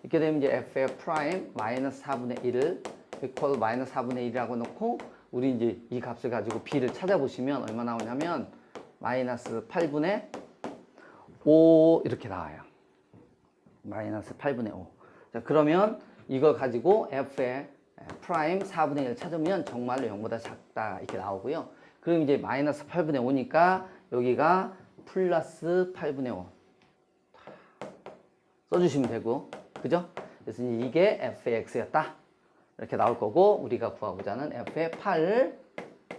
이렇게 되면 이제 f의 프라임 마이너스 4분의 1을 이퀄 마이너스 4분의 1이라고 놓고, 우리 이제 이 값을 가지고 b를 찾아보시면 얼마 나오냐면 마이너스 8분의 5 이렇게 나와요. 마이너스 8분의 5. 자, 그러면 이걸 가지고 f의 프라임 4분의 1을 찾으면 정말로 0보다 작다 이렇게 나오고요. 그럼 이제 마이너스 8분의 5니까 여기가 플러스 8분의 5 써주시면 되고, 그죠? 그래서 이게 f의 x였다 이렇게 나올 거고, 우리가 구하고자 하는 f의 8을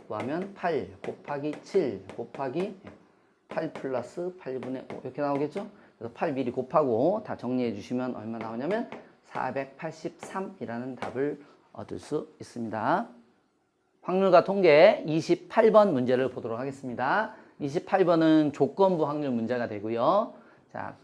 구하면 8 곱하기 7 곱하기 8 플러스 8분의 5 이렇게 나오겠죠? 그래서 8 미리 곱하고 다 정리해 주시면 얼마 나오냐면 483이라는 답을 얻을 수 있습니다. 확률과 통계 28번 문제를 보도록 하겠습니다. 28번은 조건부 확률 문제가 되고요. 자,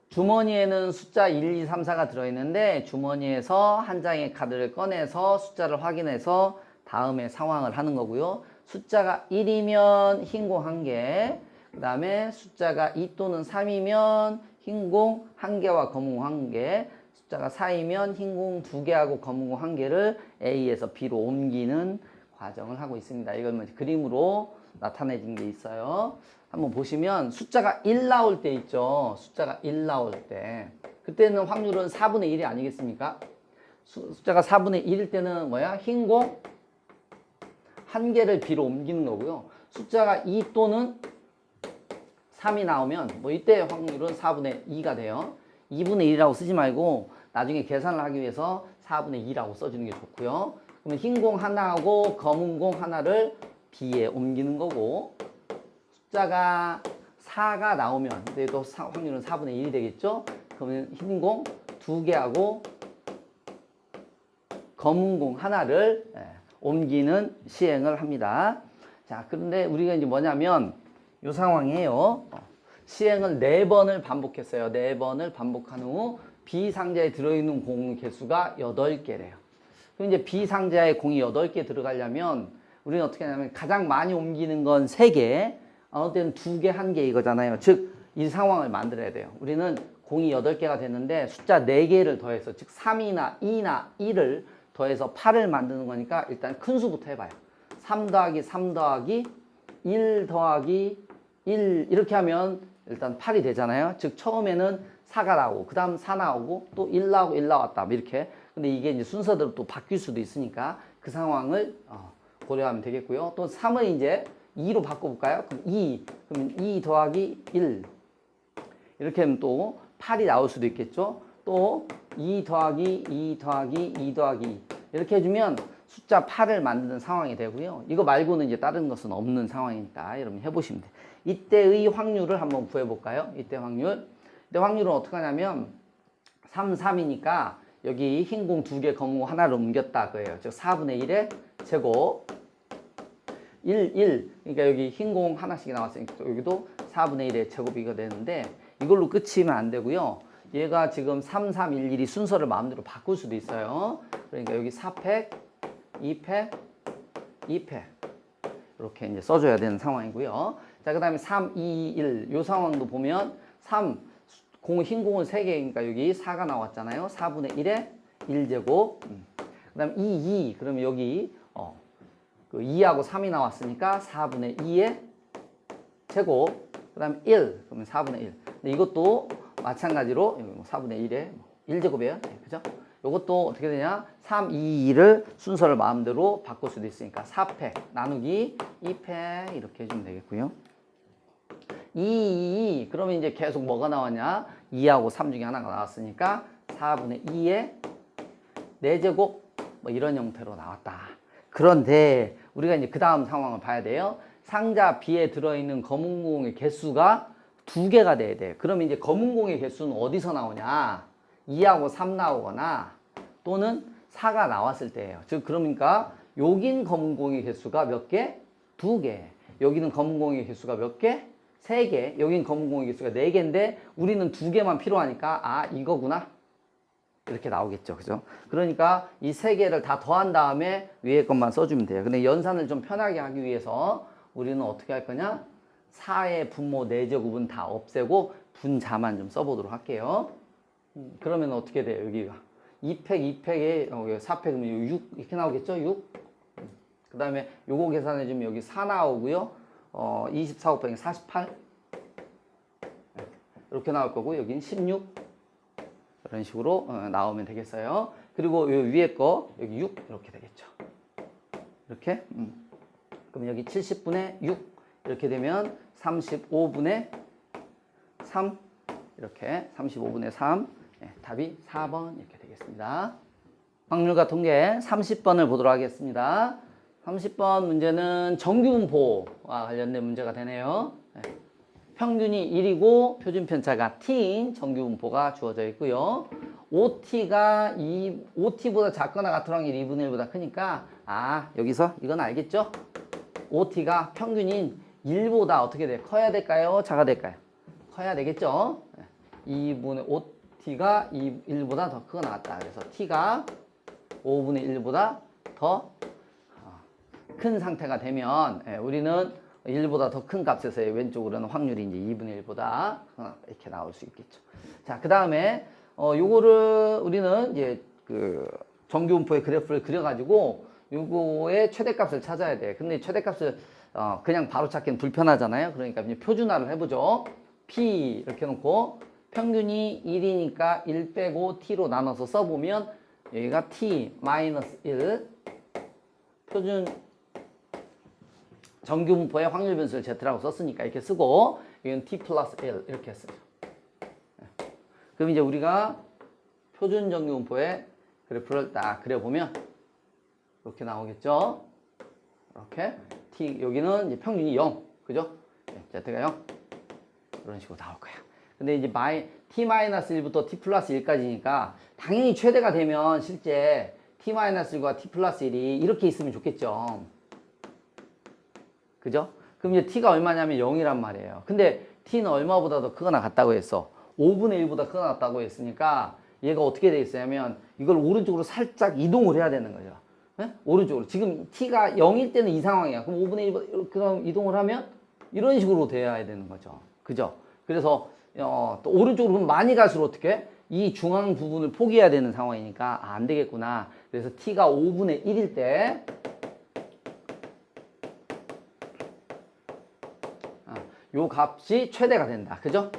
주머니에는 숫자 1, 2, 3, 4가 들어있는데 주머니에서 한 장의 카드를 꺼내서 숫자를 확인해서 다음에 상황을 하는 거고요. 숫자가 1이면 흰 공 1개, 그 다음에 숫자가 2 또는 3이면 흰 공 1개와 검은 공 1개, 숫자가 4이면 흰 공 2개하고 검은 공 1개를 A에서 B로 옮기는 과정을 하고 있습니다. 이걸 그림으로 나타내진 게 있어요. 한번 보시면 숫자가 1 나올 때 있죠. 숫자가 1 나올 때. 그때는 확률은 4분의 1이 아니겠습니까? 숫자가 4분의 1일 때는 뭐야? 흰 공 1개를 B로 옮기는 거고요. 숫자가 2 또는 3이 나오면 뭐 이때 확률은 4분의 2가 돼요. 2분의 1이라고 쓰지 말고 나중에 계산을 하기 위해서 4분의 2라고 써주는 게 좋고요. 그러면 흰 공 하나하고 검은 공 하나를 B에 옮기는 거고, 숫자가 4가 나오면 또 확률은 4분의 1이 되겠죠. 그러면 흰 공 2개하고 검은 공 하나를 옮기는 시행을 합니다. 자, 그런데 우리가 이제 뭐냐면 이 상황이에요. 시행을 4번을 반복했어요. 4번을 반복한 후 B 상자에 들어있는 공 개수가 8개래요. 그럼 이제 B 상자에 공이 8개 들어가려면 우리는 어떻게 하냐면 가장 많이 옮기는 건 3개, 어느 때는 2개, 1개 이거잖아요. 즉, 이 상황을 만들어야 돼요. 우리는 공이 8개가 됐는데 숫자 4개를 더해서, 즉 3이나 2나 1을 더해서 8을 만드는 거니까 일단 큰 수부터 해봐요. 3 더하기 3 더하기 1 더하기 1 이렇게 하면 일단 8이 되잖아요. 즉 처음에는 4가 나오고 그 다음 4 나오고 또 1 나오고 1 나왔다 이렇게. 근데 이게 이제 순서대로 또 바뀔 수도 있으니까 그 상황을 고려하면 되겠고요. 또 3을 이제 2로 바꿔볼까요? 그럼 2, 그러면 2 더하기 1 이렇게 하면 또 8이 나올 수도 있겠죠. 또 2 더하기 2 더하기 2 더하기 2 이렇게 해주면 숫자 8을 만드는 상황이 되고요. 이거 말고는 이제 다른 것은 없는 상황이니까 여러분 해보시면 돼요. 이때의 확률을 한번 구해볼까요? 이때 확률. 이때 확률은 어떻게 하냐면 3, 3이니까 여기 흰 공 2개, 검은 공 하나를 옮겼다 그래요. 즉 4분의 1의 제곱 1, 1. 그러니까 여기 흰 공 하나씩 나왔으니까 여기도 4분의 1의 제곱이가 되는데, 이걸로 끝이면 안 되고요. 얘가 지금 3311이 순서를 마음대로 바꿀 수도 있어요. 그러니까 여기 4팩, 2팩, 2팩 이렇게 이제 써줘야 되는 상황이고요. 자, 그 다음에 3, 2, 1 이 상황도 보면 흰 공은 3개니까 여기 4가 나왔잖아요. 4분의 1에 1제곱. 그 다음에 2, 그러면 여기 그 2하고 3이 나왔으니까 4분의 2의 제곱. 그 다음에 1, 그러면 4분의 1. 근데 이것도 마찬가지로 4분의 1에 1제곱이에요. 네, 그죠? 이것도 어떻게 되냐? 3, 2, 2를 순서를 마음대로 바꿀 수도 있으니까 4팩 나누기 2팩 이렇게 해주면 되겠고요. 2, 그러면 이제 계속 뭐가 나왔냐? 2하고 3 중에 하나가 나왔으니까 4분의 2의 4제곱 뭐 이런 형태로 나왔다. 그런데 우리가 이제 그 다음 상황을 봐야 돼요. 상자 B에 들어있는 검은 공의 개수가 2개가 돼야 돼. 그러면 이제 검은 공의 개수는 어디서 나오냐? 2하고 3 나오거나 또는 4가 나왔을 때예요. 즉 그러니까 여긴 검은 공의 개수가 몇 개? 2개. 여기는 검은 공의 개수가 몇 개? 3개. 여긴 검은 공의 개수가 4개인데 우리는 2개만 필요하니까 아 이거구나. 이렇게 나오겠죠. 그죠? 그러니까 이 3개를 다 더한 다음에 위에 것만 써주면 돼요. 근데 연산을 좀 편하게 하기 위해서 우리는 어떻게 할 거냐? 4의 분모 4제곱은 다 없애고 분자만 좀 써보도록 할게요. 그러면 어떻게 돼요? 여기가 2팩, 2팩에 4팩이면 6 이렇게 나오겠죠? 6. 그 다음에 요거 계산해주면 여기 4 나오고요. 24 곱하기 48 이렇게 나올 거고 여기는 16 이런 식으로 나오면 되겠어요. 그리고 요 위에 거 여기 6 이렇게 되겠죠. 이렇게 그럼 여기 70분의 6 이렇게 되면 35분의 3 이렇게 35분의 3 답이 4번 이렇게 되겠습니다. 확률과 통계 30번을 보도록 하겠습니다. 30번 문제는 정규분포와 관련된 문제가 되네요. 평균이 1이고 표준편차가 t인 정규분포가 주어져 있고요. OT가 5T보다 작거나 같은 확률 2분의 1보다 크니까 여기서 이건 알겠죠? OT가 평균인 1보다 어떻게 돼? 커야 될까요? 작아야 될까요? 커야 되겠죠? 2분의 OT가 1보다 더 크게 나왔다. 그래서 T가 5분의 1보다 더 큰 상태가 되면 우리는 1보다 더 큰 값에서 왼쪽으로는 확률이 이제 2분의 1보다 이렇게 나올 수 있겠죠. 자, 그 다음에 요거를 우리는 이제 그 정규분포의 그래프를 그려가지고 요거의 최대값을 찾아야 돼. 근데 최대값을 그냥 바로 찾기는 불편하잖아요. 그러니까 이제 표준화를 해보죠. P 이렇게 놓고 평균이 1이니까 1 빼고 T로 나눠서 써보면 여기가 T 마이너스 1 표준 정규분포의 확률 변수를 Z라고 썼으니까 이렇게 쓰고 이건 T 플러스 1 이렇게 했어요. 그럼 이제 우리가 표준 정규분포의 그래프를 딱 그려보면 이렇게 나오겠죠. 이렇게 T 여기는 이제 평균이 0 그죠? Z가 0 이런 식으로 나올 거야. 근데 이제 T-1부터 T 플러스 1까지니까 당연히 최대가 되면 실제 T-1과 T 플러스 1이 이렇게 있으면 좋겠죠. 그죠? 그럼 이제 T가 얼마냐면 0이란 말이에요. 근데 T는 얼마보다 더 크거나 같다고 했어? 5분의 1보다 크거나 같다고 했으니까 얘가 어떻게 돼 있어야면 이걸 오른쪽으로 살짝 이동을 해야 되는 거죠. 네? 오른쪽으로. 지금 T가 0일 때는 이 상황이야. 그럼 5분의 1보다 그럼 이동을 하면 이런 식으로 돼야 되는 거죠. 그죠? 그래서 또 오른쪽으로 많이 갈수록 어떻게? 이 중앙 부분을 포기해야 되는 상황이니까 안 되겠구나. 그래서 T가 5분의 1일 때 요 값이 최대가 된다. 그죠?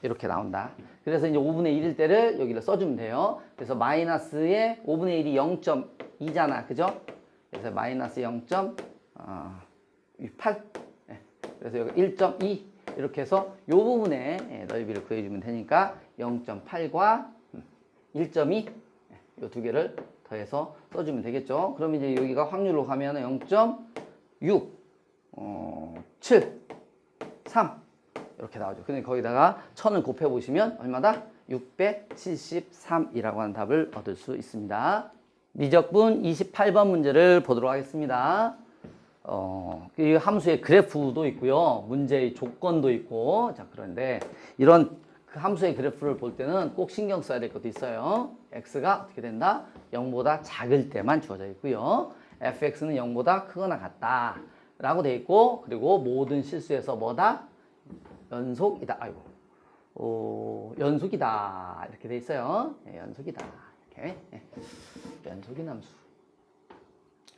이렇게 나온다. 그래서 이제 5분의 1일 때를 여기를 써주면 돼요. 그래서 마이너스의 5분의 1이 0.2잖아. 그죠? 그래서 마이너스 0.8. 그래서 여기 1.2. 이렇게 해서 요 부분에 넓이를 구해주면 되니까 0.8과 1.2. 요 두 개를 더해서 써주면 되겠죠. 그럼 이제 여기가 확률로 가면 0.6, 7, 3 이렇게 나오죠. 근데 거기다가 1000을 곱해보시면 얼마다? 673이라고 하는 답을 얻을 수 있습니다. 미적분 28번 문제를 보도록 하겠습니다. 이 함수의 그래프도 있고요. 문제의 조건도 있고. 자, 그런데 이런 그 함수의 그래프를 볼 때는 꼭 신경 써야 될 것도 있어요. x가 어떻게 된다? 0보다 작을 때만 주어져 있고요. fx는 0보다 크거나 같다. 라고 돼 있고, 그리고 모든 실수에서 뭐다? 연속이다. 아이고. 연속이다. 이렇게 돼 있어요. 네, 연속이다. 이렇게. 네. 연속인 함수.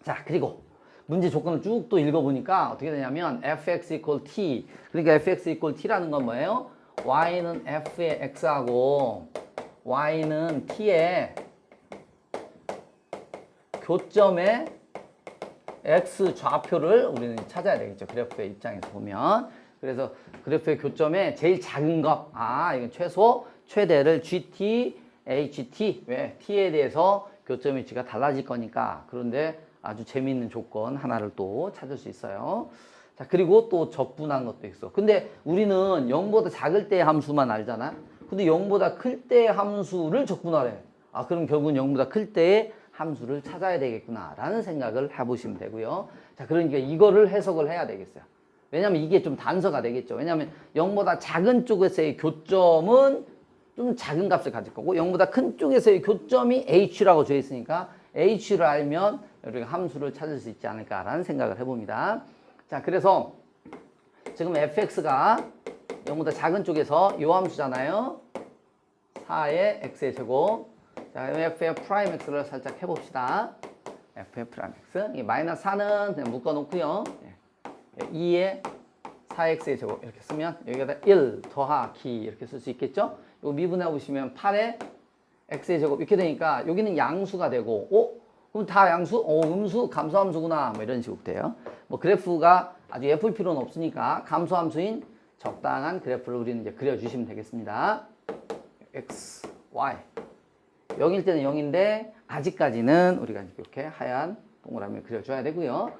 자, 그리고 문제 조건을 쭉 또 읽어보니까 어떻게 되냐면 fx equal t. 그러니까 fx equal t라는 건 뭐예요? y는 f의 x하고 y는 t의 교점의 x 좌표를 우리는 찾아야 되겠죠. 그래프의 입장에서 보면. 그래서 그래프의 교점의 제일 작은 것. 이건 최소, 최대를 gt, ht. 왜? t에 대해서 교점 위치가 달라질 거니까. 그런데 아주 재미있는 조건 하나를 또 찾을 수 있어요. 자, 그리고 또 적분한 것도 있어. 근데 우리는 0보다 작을 때의 함수만 알잖아. 근데 0보다 클 때의 함수를 적분하래. 그럼 결국은 0보다 클 때의 함수를 찾아야 되겠구나 라는 생각을 해보시면 되고요. 자, 그러니까 이거를 해석을 해야 되겠어요. 왜냐면 이게 좀 단서가 되겠죠. 왜냐면 0보다 작은 쪽에서의 교점은 좀 작은 값을 가질 거고 0보다 큰 쪽에서의 교점이 h라고 되어 있으니까 h를 알면 우리가 함수를 찾을 수 있지 않을까라는 생각을 해봅니다. 자, 그래서 지금 fx가 0보다 작은 쪽에서 요 함수잖아요. 4의 x의 제곱. 자, f의 프라임 x를 살짝 해봅시다. f의 프라임 x. 이 마이너스 4는 그냥 묶어놓고요. 2의 4x의 제곱 이렇게 쓰면 여기다 1 더하기 이렇게 쓸 수 있겠죠? 이거 미분해 보시면 8의 x의 제곱 이렇게 되니까 여기는 양수가 되고 그럼 다 양수? 음수, 감소함수구나. 뭐 이런 식으로 돼요. 뭐 그래프가 아주 예쁠 필요는 없으니까 감소함수인 적당한 그래프를 우리는 이제 그려주시면 되겠습니다. x, y. 0일 때는 0인데 아직까지는 우리가 이렇게 하얀 동그라미를 그려줘야 되고요.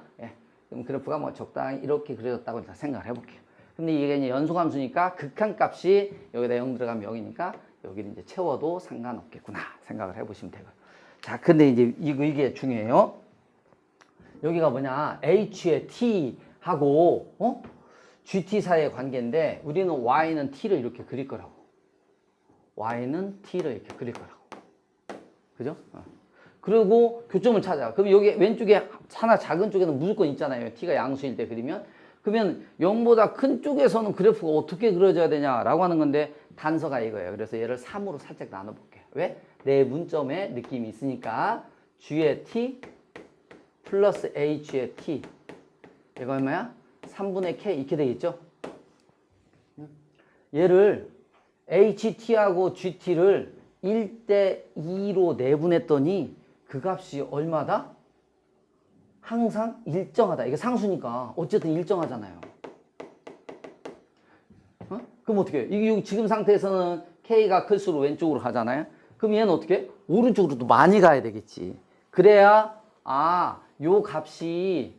그럼 그래프가 뭐 적당히 이렇게 그려졌다고 생각을 해볼게요. 근데 이게 이제 연속함수니까 극한값이 여기다 0 들어가면 0이니까 여기를 이제 채워도 상관없겠구나 생각을 해보시면 되고요. 자, 근데 이제 이게 중요해요. 여기가 뭐냐? h의 t하고 gt 사이의 관계인데 우리는 y는 t를 이렇게 그릴 거라고. y는 t를 이렇게 그릴 거라고. 그죠? 그리고 교점을 찾아. 그럼 여기 왼쪽에 하나 작은 쪽에는 무조건 있잖아요. t가 양수일 때 그리면. 그러면 0보다 큰 쪽에서는 그래프가 어떻게 그려져야 되냐라고 하는 건데 단서가 이거예요. 그래서 얘를 3으로 살짝 나눠볼게요. 왜? 내 문점에 느낌이 있으니까 g의 t 플러스 h의 t 이거 얼마야? 3분의 k 이렇게 되겠죠? 얘를 ht하고 gt를 1대 2로 내분했더니 그 값이 얼마다? 항상 일정하다. 이게 상수니까 어쨌든 일정하잖아요. 그럼 어떻게 해? 이게 지금 상태에서는 k가 클수록 왼쪽으로 가잖아요. 그럼 얘는 어떻게 해? 오른쪽으로 또 많이 가야 되겠지. 그래야 요 값이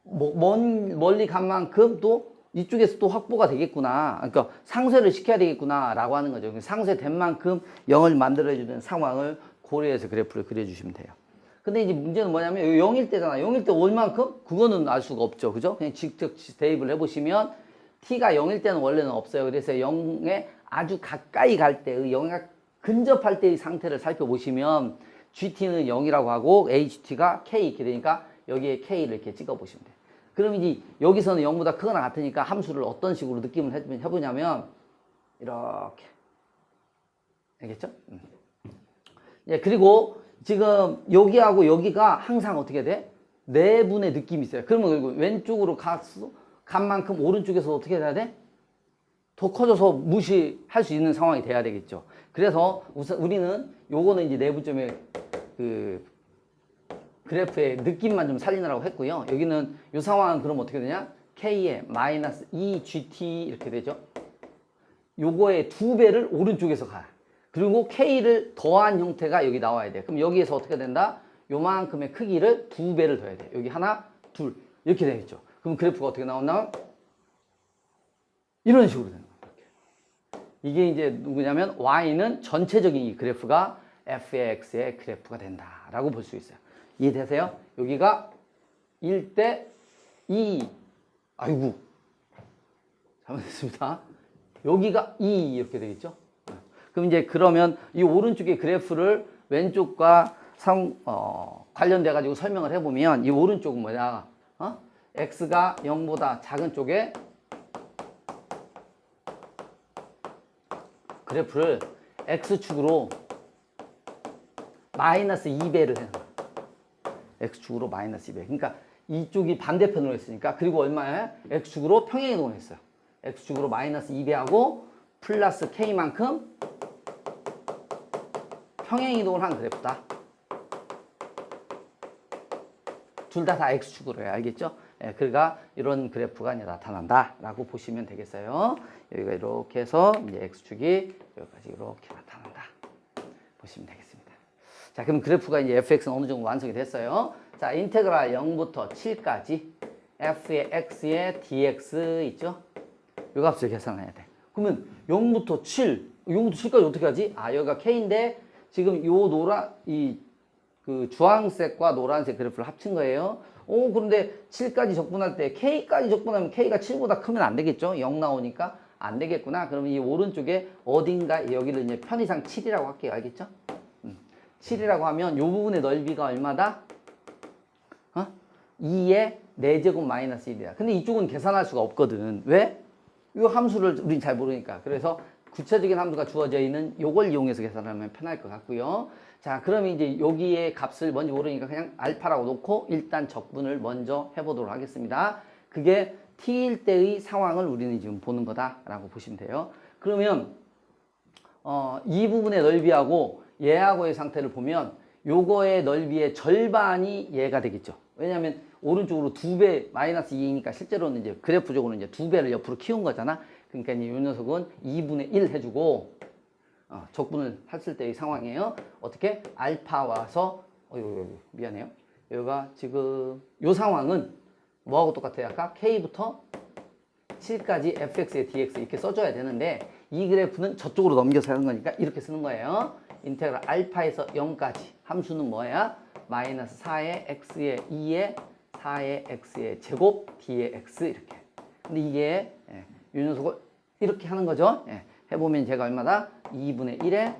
멀리 간 만큼 또 이쪽에서 또 확보가 되겠구나. 그러니까 상쇄를 시켜야 되겠구나 라고 하는 거죠. 상쇄된 만큼 0을 만들어주는 상황을 고려해서 그래프를 그려주시면 돼요. 근데 이제 문제는 뭐냐면 0일 때잖아. 0일 때 얼만큼? 그거는 알 수가 없죠. 그죠? 그냥 직접 대입을 해보시면 t가 0일 때는 원래는 없어요. 그래서 0에 아주 가까이 갈 때, 0에 근접할 때의 상태를 살펴보시면 gt는 0이라고 하고 ht가 k 이렇게 되니까 여기에 k를 이렇게 찍어보시면 돼요. 그럼 이제 여기서는 0보다 크거나 같으니까 함수를 어떤 식으로 느낌을 해보냐면 이렇게. 알겠죠? 예, 그리고 지금 여기하고 여기가 항상 어떻게 돼? 내분의 느낌이 있어요. 그러면 왼쪽으로 간 만큼 오른쪽에서 어떻게 해야 돼? 더 커져서 무시할 수 있는 상황이 돼야 되겠죠. 그래서 우선 우리는 요거는 이제 내분점의 그 그래프의 느낌만 좀 살리느라고 했고요. 여기는 이 상황은 그럼 어떻게 되냐? k의 마이너스 2gt 이렇게 되죠. 요거의 2배를 오른쪽에서 가. 그리고 k를 더한 형태가 여기 나와야 돼. 그럼 여기에서 어떻게 된다? 요만큼의 크기를 2배를 더해야 돼. 여기 하나, 둘 이렇게 되겠죠. 그럼 그래프가 어떻게 나온다? 이런 식으로 되는 거예요. 이게 이제 누구냐면 y는 전체적인 이 그래프가 fx의 그래프가 된다라고 볼 수 있어요. 이해되세요? 여기가 1대 2. 아이고. 잘못했습니다. 여기가 2 이렇게 되겠죠? 그럼 이제 그러면 이 오른쪽의 그래프를 왼쪽과 관련돼 가지고 설명을 해보면 이 오른쪽은 뭐냐? x가 0보다 작은 쪽에 그래프를 x축으로 마이너스 2배를 해요. x축으로 마이너스 2배. 그러니까 이쪽이 반대편으로 했으니까. 그리고 얼마에? x축으로 평행이동을 했어요. x축으로 마이너스 2배하고 플러스 k만큼 평행이동을 한 그래프다. 둘 다 x축으로 해요. 알겠죠? 예, 그러니까 이런 그래프가 이제 나타난다 라고 보시면 되겠어요. 여기가 이렇게 해서 이제 x축이 여기까지 이렇게 나타난다 보시면 되겠습니다. 자, 그럼 그래프가 이제 fx는 어느 정도 완성이 됐어요. 자, 인테그랄 0부터 7까지 f의 x의 dx 있죠? 이 값을 계산해야 돼. 그러면 0부터 7까지 어떻게 하지? 아, 여기가 k인데 지금 요 그 주황색과 노란색 그래프를 합친 거예요. 그런데 7까지 적분할 때 k까지 적분하면 k가 7보다 크면 안 되겠죠? 0 나오니까 안 되겠구나. 그러면 이 오른쪽에 어딘가 여기를 이제 편의상 7이라고 할게요. 알겠죠? 7이라고 하면 요 부분의 넓이가 얼마다? 2의 4제곱 마이너스 1이야. 근데 이쪽은 계산할 수가 없거든. 왜? 이 함수를 우린 잘 모르니까. 그래서 구체적인 함수가 주어져 있는 요걸 이용해서 계산하면 편할 것 같고요. 자, 그럼 이제 여기에 값을 뭔지 모르니까 그냥 알파라고 놓고 일단 적분을 먼저 해보도록 하겠습니다. 그게 t일 때의 상황을 우리는 지금 보는 거다라고 보시면 돼요. 그러면 이 부분의 넓이하고 얘하고의 상태를 보면 요거의 넓이의 절반이 얘가 되겠죠. 왜냐하면 오른쪽으로 2배 마이너스 2이니까 실제로는 이제 그래프적으로 이제 2배를 옆으로 키운 거잖아. 그러니까 이 녀석은 2분의 1 해주고 적분을 했을 때의 상황이에요. 어떻게? 알파 와서 미안해요. 여기가 지금 요 상황은 뭐하고 똑같아요? 아까 k부터 7까지 fx의 dx 이렇게 써줘야 되는데 이 그래프는 저쪽으로 넘겨서 하는 거니까 이렇게 쓰는 거예요. 인테그랄 알파에서 0까지 함수는 뭐야? 마이너스 4의 x의 2의 4의 x의 제곱 d의 x 이렇게. 근데 이게 이 녀석을 이렇게 하는 거죠. 해보면 제가 얼마다? 2분의 1에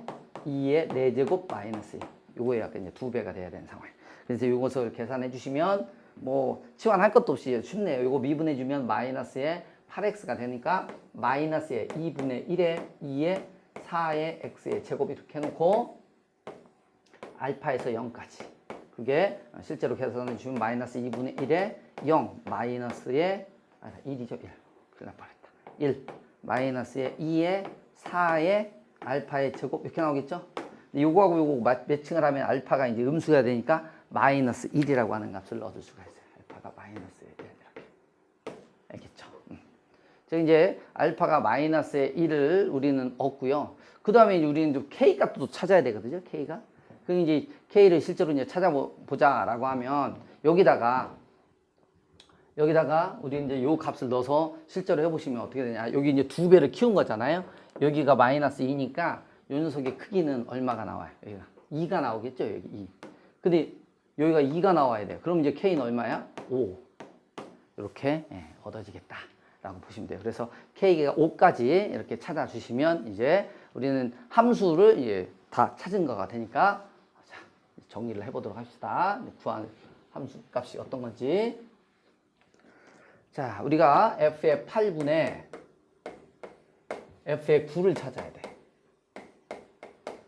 2의 4제곱 마이너스 1. 요거에 약간 이제 2배가 돼야 되는 상황. 그래서 이것을 계산해 주시면 뭐 치환할 것도 없이 쉽네요. 요거 미분해 주면 마이너스의 8x가 되니까 마이너스의 2분의 1에 2의 4의 x의 제곱 이렇게 해놓고 알파에서 0까지. 그게 실제로 계산해 주면 마이너스 2분의 1에 0 마이너스의 1이죠. 1. 큰일 날 뻔했다. 1 마이너스의 2의 4의 알파의 제곱 이렇게 나오겠죠? 요거하고 요거 매칭을 하면 알파가 이제 음수가 되니까 마이너스 1이라고 하는 값을 얻을 수가 있어요. 알파가 마이너스 1 이렇게. 알겠죠? 자, 이제 알파가 마이너스 1을 우리는 얻고요. 그 다음에 우리는 또 K 값도 찾아야 되거든요. K가. 그럼 이제 K를 실제로 이제 찾아보자라고 하면 여기다가 우리 이제 요 값을 넣어서 실제로 해보시면 어떻게 되냐. 여기 이제 2배를 키운 거잖아요. 여기가 마이너스 2니까 요 녀석의 크기는 얼마가 나와요? 여기가 2가 나오겠죠? 여기 2. 근데 여기가 2가 나와야 돼요. 그럼 이제 K는 얼마야? 5. 이렇게 얻어지겠다. 라고 보시면 돼요. 그래서 K가 5까지 이렇게 찾아주시면 이제 우리는 함수를 이제 다 찾은 거가 되니까 자, 정리를 해보도록 합시다. 구한 함수 값이 어떤 건지. 자, 우리가 f의 8분의 f의 9를 찾아야 돼.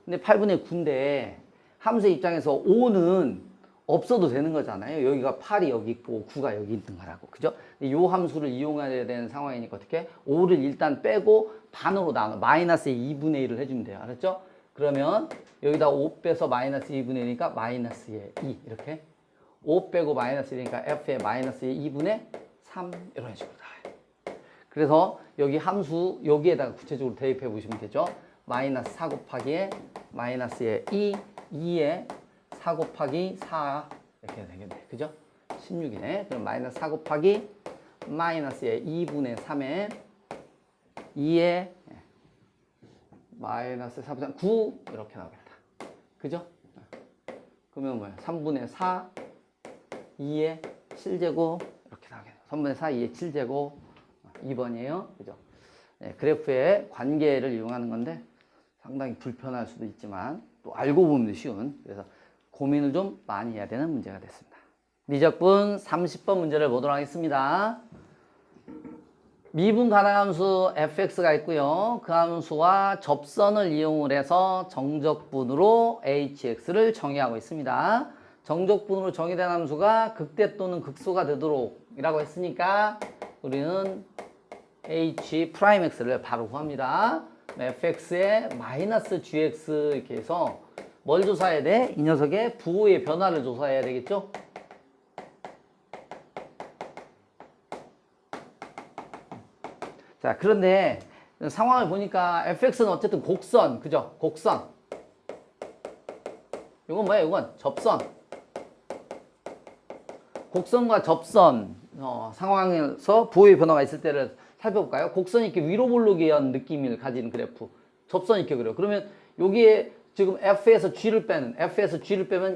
근데 8분의 9인데 함수의 입장에서 5는 없어도 되는 거잖아요. 여기가 8이 여기 있고 9가 여기 있는 거라고. 그죠? 이 함수를 이용해야 되는 상황이니까 어떻게? 5를 일단 빼고 반으로 나눠. 마이너스의 2분의 1을 해주면 돼요. 알았죠? 그러면 여기다 5 빼서 마이너스 2분의 1이니까 마이너스의 2 이렇게. 5 빼고 마이너스 1이니까 f의 마이너스의 2분의 3 이런 식으로 나와요. 그래서 여기 함수 여기에다가 구체적으로 대입해 보시면 되죠. 마이너스 4 곱하기에 마이너스의 2에 4 곱하기 4 이렇게 되겠네. 그죠? 16이네. 그럼 마이너스 4 곱하기 마이너스의 2분의 3에 2에 마이너스 4분의 9 이렇게 나오겠다. 그죠? 그러면 뭐야? 3분의 4 2의 7제곱 이렇게 나오겠네. 3분의 4, 2의 7제곱 2번이에요. 그죠? 네, 그래프의 관계를 이용하는 건데 상당히 불편할 수도 있지만 또 알고 보면 쉬운, 그래서 고민을 좀 많이 해야 되는 문제가 됐습니다. 미적분 30번 문제를 보도록 하겠습니다. 미분 가나함수 fx가 있고요. 그 함수와 접선을 이용을 해서 정적분으로 hx를 정의하고 있습니다. 정적분으로 정의된 함수가 극대 또는 극소가 되도록 이라고 했으니까 우리는 h'x를 바로 구합니다. fx에 마이너스 gx 이렇게 해서 뭘 조사해야 돼? 이 녀석의 부호의 변화를 조사해야 되겠죠? 자, 그런데 상황을 보니까 fx는 어쨌든 곡선, 그죠? 곡선. 이건 뭐야? 이건 접선. 곡선과 접선 상황에서 부호의 변화가 있을 때를 살펴볼까요? 곡선이 이렇게 위로 볼록이한 느낌을 가지는 그래프. 접선이 이렇게 그래요. 그러면 여기에 지금 f에서 g를 빼면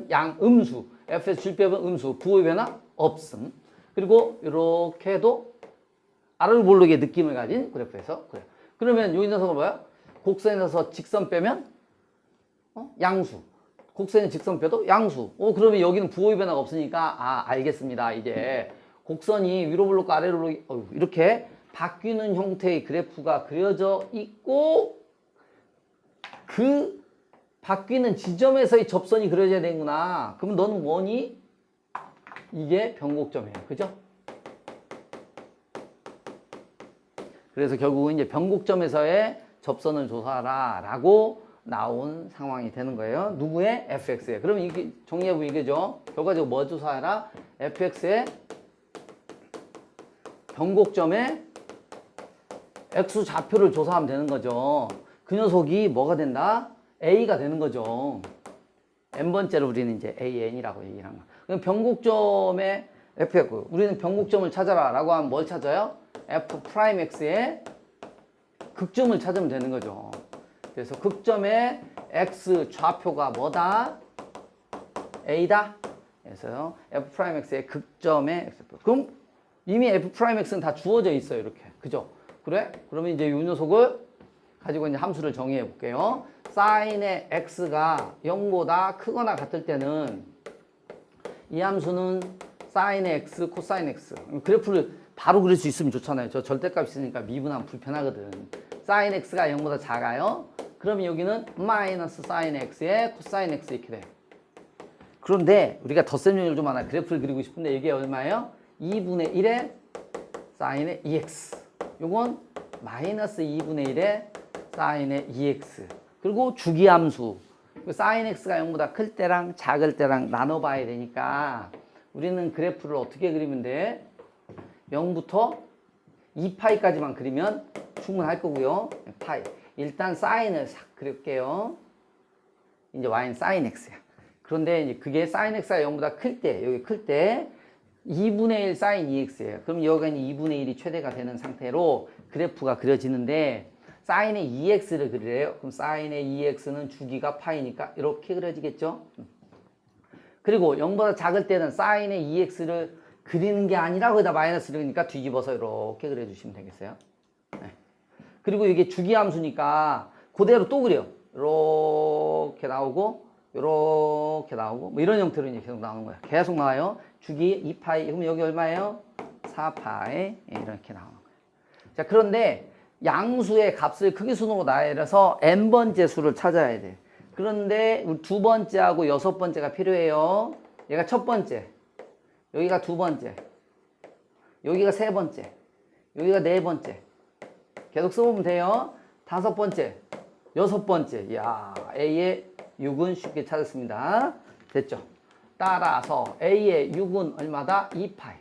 양음수, f에서 g를 빼면 음수, 부호의 변화 없음. 그리고 이렇게 해도 아래로 볼록의 느낌을 가진 그래프에서 그래요. 그러면 여기 녀석은 뭐야? 곡선에서 직선 빼면 양수. 곡선에 직선 빼도 양수. 그러면 여기는 부호의 변화가 없으니까 알겠습니다. 이제 곡선이 위로 볼록과 아래로 볼록 이렇게 바뀌는 형태의 그래프가 그려져 있고 그 바뀌는 지점에서의 접선이 그려져야 되는구나. 그럼 너는 뭐니? 이게 변곡점이에요. 그죠? 그래서 결국은 이제 변곡점에서의 접선을 조사하라 라고 나온 상황이 되는 거예요. 누구의? fx에. 그럼 이게 정리해보면 이게죠. 결과적으로 뭐 조사하라? fx의 변곡점에 x 좌표를 조사하면 되는 거죠. 그 녀석이 뭐가 된다? a가 되는 거죠. n번째로 우리는 이제 an이라고 얘기를 한 거예요. 그럼 변곡점에 fx, 우리는 변곡점을 찾아라 라고 하면 뭘 찾아요? f'x의 극점을 찾으면 되는 거죠. 그래서 극점의 x 좌표가 뭐다? a다. 그래서 f'x의 극점의 x. 그럼 이미 f'x는 다 주어져 있어요. 이렇게. 그죠? 그래? 그러면 이제 이 녀석을 가지고 이제 함수를 정의해 볼게요. 사인의 x가 0보다 크거나 같을 때는 이 함수는 사인의 x, 코사인 x. 그래프를 바로 그릴 수 있으면 좋잖아요. 저 절대값 있으니까 미분하면 불편하거든. 사인 x가 0보다 작아요. 그러면 여기는 마이너스 사인 x에 코사인 x 이렇게 돼요. 그런데 우리가 덧셈 요인을 좀 하나 그래프를 그리고 싶은데 이게 얼마예요? 2분의 1에 사인의 2x. 요건 마이너스 2분의 1에 사인의 2x. 그리고 주기함수. 사인 x가 0보다 클 때랑 작을 때랑 나눠봐야 되니까 우리는 그래프를 어떻게 그리면 돼? 0부터 2파이까지만 그리면 충분할 거고요. 파이. 일단 사인을 싹 그릴게요. 이제 y는 사인 x야. 그런데 이제 그게 사인 x가 0보다 클 때, 여기 클 때 2분의 1 사인 2x예요. 그럼 여기가 2분의 1이 최대가 되는 상태로 그래프가 그려지는데 사인의 2x를 그리래요. 그럼 사인의 2x는 주기가 파이니까 이렇게 그려지겠죠. 그리고 0보다 작을 때는 사인의 2x를 그리는 게 아니라 거기다 마이너스를 그러니까 뒤집어서 이렇게 그려주시면 되겠어요. 네. 그리고 이게 주기함수니까 그대로 또 그려. 이렇게 나오고 이렇게 나오고 뭐 이런 형태로 이제 계속 나오는 거예요. 계속 나와요. 주기 2파이. 그럼 여기 얼마예요? 4파이. 이렇게 나오는 거예요. 자, 그런데 양수의 값을 크기순으로 나열해서 n번째 수를 찾아야 돼. 그런데 두 번째하고 여섯 번째가 필요해요. 얘가 첫 번째. 여기가 두 번째. 여기가 세 번째. 여기가 네 번째. 계속 써보면 돼요. 다섯 번째. 여섯 번째. 야, A의 6은 쉽게 찾았습니다. 됐죠? 따라서 A의 6은 얼마다? 2파이.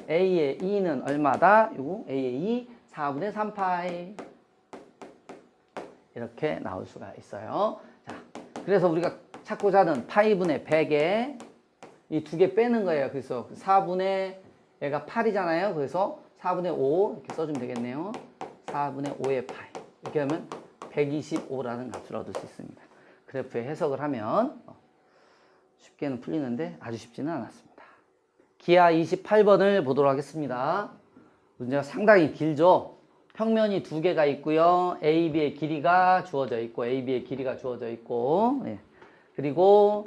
A의 2는 얼마다? 요거 A의 2, 4분의 3파이. 이렇게 나올 수가 있어요. 자, 그래서 우리가 찾고자 하는 파이분의 100에 이 두 개 빼는 거예요. 그래서 4분의 얘가 8이잖아요. 그래서 4분의 5 이렇게 써주면 되겠네요. 4분의 5의 파이. 이렇게 하면 125라는 값을 얻을 수 있습니다. 그래프에 해석을 하면 쉽게는 풀리는데 아주 쉽지는 않았습니다. 기하 28번을 보도록 하겠습니다. 문제가 상당히 길죠. 평면이 두 개가 있고요. AB의 길이가 주어져 있고 AB의 길이가 주어져 있고 예. 그리고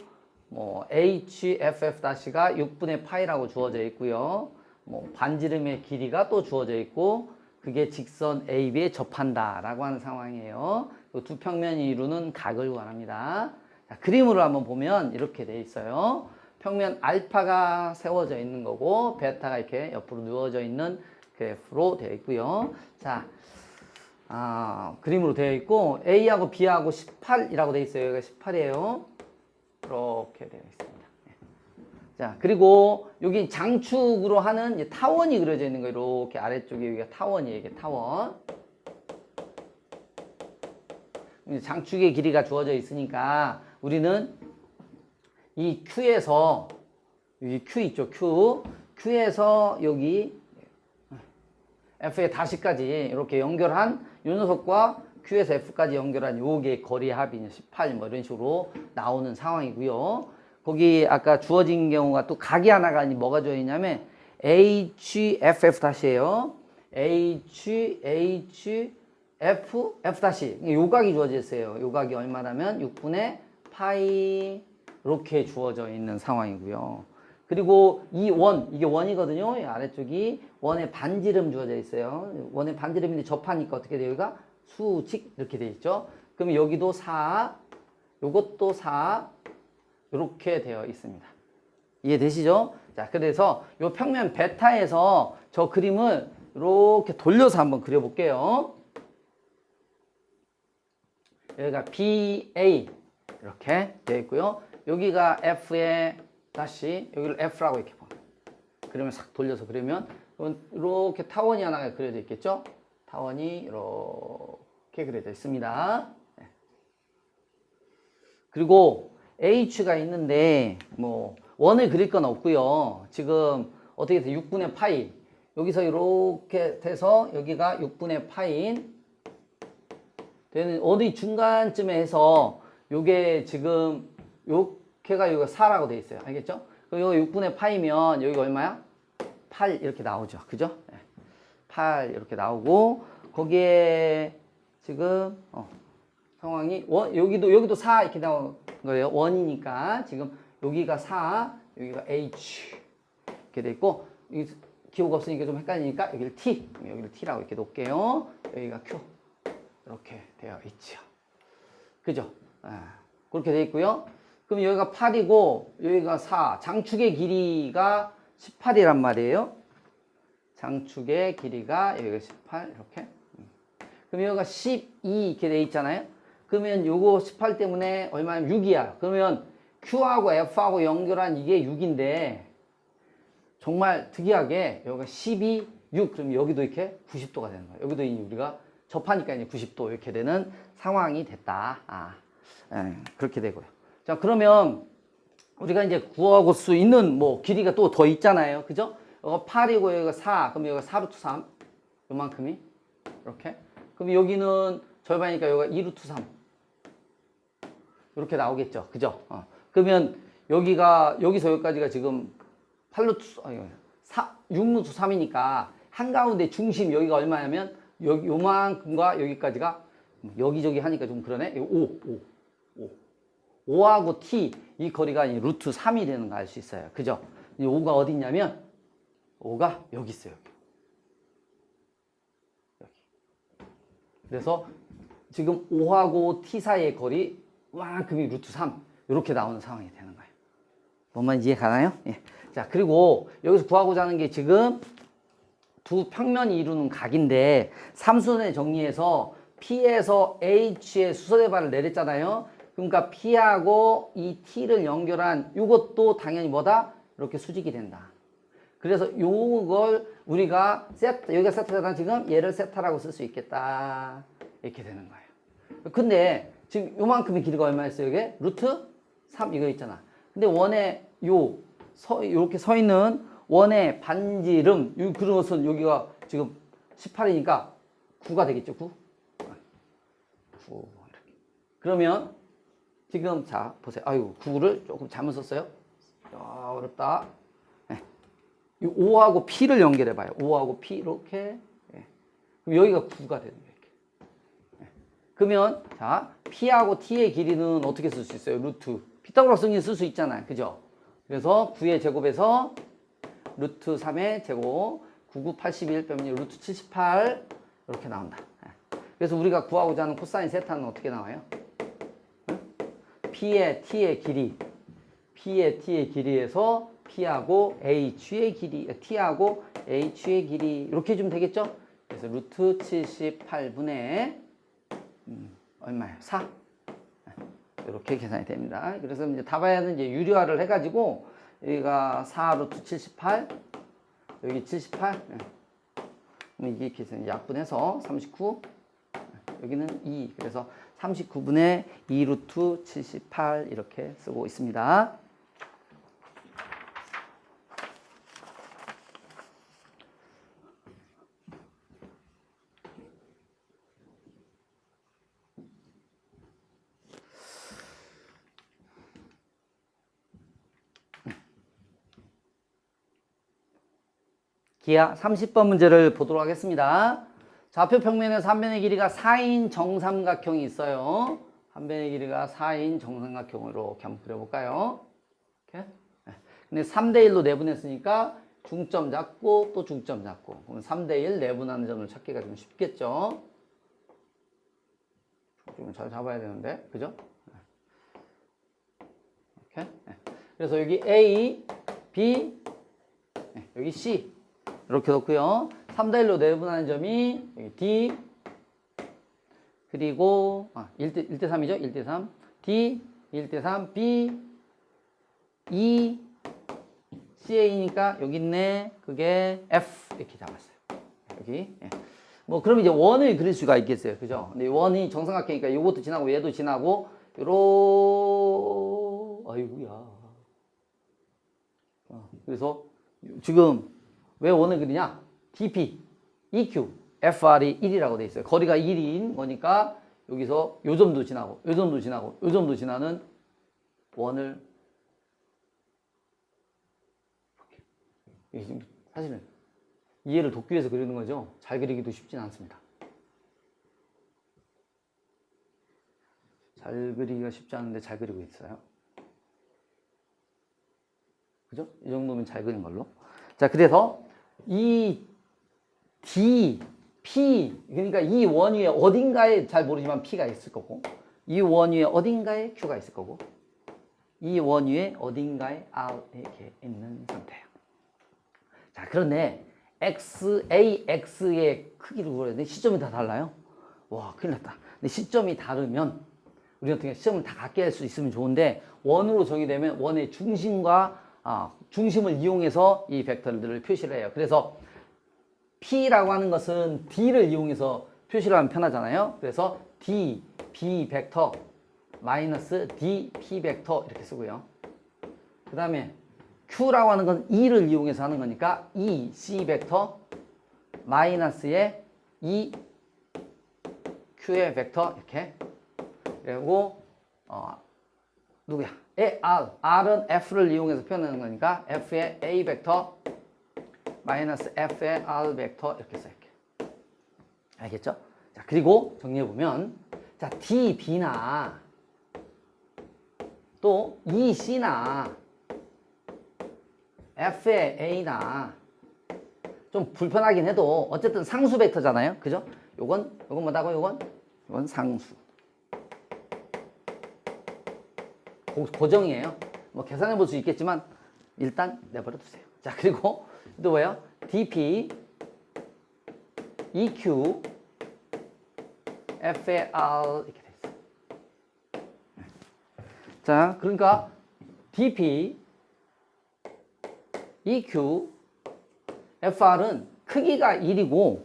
뭐 HFF'가 6분의 파이라고 주어져 있고요. 뭐 반지름의 길이가 또 주어져 있고 그게 직선 AB에 접한다 라고 하는 상황이에요. 두 평면이 이루는 각을 구합니다. 자, 그림으로 한번 보면 이렇게 돼 있어요. 평면 알파가 세워져 있는 거고 베타가 이렇게 옆으로 누워져 있는 그래프로 되어 있고요. 자, 그림으로 되어 있고 A하고 B하고 18이라고 되어 있어요. 여기가 18이에요. 이렇게 되어 있습니다. 자, 그리고 여기 장축으로 하는 이제 타원이 그려져 있는 거 이렇게 아래쪽에 여기가 타원이에요. 이게 타원. 장축의 길이가 주어져 있으니까 우리는 이 Q에서 여기 Q 있죠. Q에서 여기 F의 다시까지 이렇게 연결한 이 녀석과 Q에서 F까지 연결한 요게 거리의 합이 18 뭐 이런 식으로 나오는 상황이고요. 거기 아까 주어진 경우가 또 각이 하나가 뭐가 주어 있냐면 HFF 다시예요. F 다시 요 각이 주어져 있어요. 요 각이 얼마냐면 6분의 파이 이렇게 주어져 있는 상황이고요. 그리고 이 원, 이게 원이거든요. 이 아래쪽이 원의 반지름 주어져 있어요. 원의 반지름인데 접하니까 어떻게 돼요? 여기가 수직 이렇게 돼 있죠. 그럼 여기도 4, 요것도 4 이렇게 되어 있습니다. 이해되시죠? 자, 그래서 요 평면 베타에서 저 그림을 이렇게 돌려서 한번 그려볼게요. 여기가 BA 이렇게 되어 있고요. 여기가 F의 다시 여기를 F라고 이렇게 봐. 그러면 싹 돌려서 그리면 이렇게 타원이 하나가 그려져 있겠죠? 타원이 이렇게 그려져 있습니다. 그리고 H가 있는데 뭐 원을 그릴 건 없고요. 지금 어떻게 돼? 6분의 파이. 여기서 이렇게 돼서 여기가 6분의 파이인 되는 어디 중간쯤에 해서 요게 지금 요게가 여기가 4라고 돼 있어요. 알겠죠? 그럼 여기 6분의 파이면 여기가 얼마야? 8 이렇게 나오죠. 그죠? 8 이렇게 나오고 거기에 지금 상황이 여기도 4 이렇게 나온 거예요. 원이니까 지금 여기가 4, 여기가 H 이렇게 돼 있고 여기 기호가 없으니까 좀 헷갈리니까 여기를 T라고 이렇게 놓을게요. 여기가 Q 이렇게 되어 있죠. 그죠? 그렇게 되어 있고요. 그럼 여기가 8이고 여기가 4. 장축의 길이가 18이란 말이에요. 장축의 길이가 여기가 18 이렇게. 그럼 여기가 12 이렇게 되어 있잖아요. 그러면 요거 18 때문에 얼마냐면 6이야. 그러면 Q하고 F하고 연결한 이게 6인데 정말 특이하게 여기가 12, 6 그러면 여기도 이렇게 90도가 되는 거예요. 여기도 우리가 접하니까 이제 90도 이렇게 되는 상황이 됐다. 그렇게 되고요. 자, 그러면 우리가 이제 구하고 수 있는 뭐 길이가 또 더 있잖아요. 그죠? 여기가 8이고 여기가 4. 그럼 여기가 4루트 3. 요만큼이. 이렇게. 그럼 여기는 절반이니까 여기가 2루트 3. 이렇게 나오겠죠. 그죠? 그러면 여기가 여기서 여기까지가 지금 6루트 3이니까 한가운데 중심 여기가 얼마냐면 여기 요만큼과 여기까지가 여기저기 하니까 좀 그러네. 5하고 T 이 거리가 루트 3이 되는 거 알 수 있어요. 그죠? 5가 어디 있냐면 5가 여기 있어요. 여기. 그래서 지금 5하고 T 사이의 거리 이만큼이 루트 3 이렇게 나오는 상황이 되는 거예요. 뭔 말인지 이해 가나요? 예. 자, 그리고 여기서 구하고자 하는 게 지금 두 평면이 이루는 각인데 삼순환에 정리해서 P에서 H의 수소대발을 내렸잖아요. 그러니까 P하고 이 T를 연결한 이것도 당연히 뭐다? 이렇게 수직이 된다. 그래서 요걸 우리가 여기가 세타잖아. 지금 얘를 세타라고 쓸 수 있겠다. 이렇게 되는 거예요. 근데 지금 요만큼의 길이가 얼마였어요? 이게 루트 3 이거 있잖아. 근데 원에 이렇게 서 있는 원의 반지름 그것은 여기가 지금 18이니까 9가 되겠죠. 9 이렇게. 그러면 지금 자 보세요. 아유 9를 조금 잘못 썼어요. 어렵다. 네. 이 5하고 P를 연결해 봐요. 5하고 P 이렇게. 예. 그럼 여기가 9가 되는 거예요. 이렇게. 예. 그러면 자, P하고 T의 길이는 어떻게 쓸 수 있어요? 루트. 피타고라스 정리 쓸 수 있잖아요. 그죠? 그래서 9의 제곱에서 루트 3의 제곱 99, 81 빼면 루트 78 이렇게 나온다. 예. 그래서 우리가 구하고자 하는 코사인 세타는 어떻게 나와요? 응? P의 T의 길이 P의 T의 길이에서 P하고 H의 길이, T하고 H의 길이 이렇게 해주면 되겠죠? 그래서 루트 78분의 얼마예요? 4. 이렇게 계산이 됩니다. 그래서 이제 답안에는 이제 유리화를 해가지고 여기가 4 루트 78, 여기 78. 이게 계산 약분해서 39. 여기는 2. 그래서 39분의 2 루트 78 이렇게 쓰고 있습니다. 기하 30번 문제를 보도록 하겠습니다. 좌표 평면에서 한 변의 길이가 4인 정삼각형이 있어요. 한 변의 길이가 4인 정삼각형으로 이렇게 한번 그려볼까요? 이렇게. 근데 3대1로 내분했으니까 중점 잡고 또 중점 잡고. 그럼 3대1 내분하는 점을 찾기가 좀 쉽겠죠? 중점을 잘 잡아야 되는데, 그죠? 이렇게. 그래서 여기 A, B, 여기 C. 이렇게 놓고요. 3대1로 내분하는 점이 여기 D, 그리고 1대 3이죠. 1대 3. D, 1대 3, B, E, CA니까 여기 있네. 그게 F 이렇게 잡았어요. 여기. 예. 뭐 그럼 이제 원을 그릴 수가 있겠어요. 그죠? 근데 원이 정삼각형이니까 이것도 지나고 얘도 지나고 아이고야. 그래서 지금 왜 원을 그리냐? DP, EQ, FR이 1이라고 돼 있어요. 거리가 1인 거니까 여기서 요 점도 지나고 요 점도 지나고 요 점도 지나는 원을 이게 지금 사실은 이해를 돕기 위해서 그리는 거죠. 잘 그리기도 쉽진 않습니다. 잘 그리기가 쉽지 않은데 잘 그리고 있어요. 그죠? 이 정도면 잘 그린 걸로. 자, 그래서 이 D, P, 그러니까 이 원 위에 어딘가에 잘 모르지만 P가 있을 거고, 이 원 위에 어딘가에 Q가 있을 거고, 이 원 위에 어딘가에 R 이렇게 있는 상태예요. 자, 그런데 AX의 크기를 구해야 되는데 시점이 다 달라요. 와, 큰일 났다. 근데 시점이 다르면 우리 어떻게 시점을 다 같게 할 수 있으면 좋은데 원으로 정의되면 원의 중심과 중심을 이용해서 이 벡터들을 표시를 해요. 그래서 P라고 하는 것은 D를 이용해서 표시를 하면 편하잖아요. 그래서 D, B 벡터 마이너스 D, P 벡터 이렇게 쓰고요. 그 다음에 Q라고 하는 건 E를 이용해서 하는 거니까 E, C 벡터 마이너스의 E, Q의 벡터 이렇게. 그리고 누구야? R, R은 F를 이용해서 표현하는 거니까 F의 A 벡터 마이너스 F의 R 벡터 이렇게 써요. 알겠죠? 자, 그리고 정리해보면 자, D, B나 또 E, C나 F의 A나 좀 불편하긴 해도 어쨌든 상수 벡터잖아요. 그죠? 요건 뭐다고 요건 상수. 고정이에요. 뭐 계산해 볼 수 있겠지만 일단 내버려 두세요. 자, 그리고 또 뭐예요? DP, EQ, FAR 이렇게 돼 있어요. 자, 그러니까 DP, EQ, FR은 크기가 1이고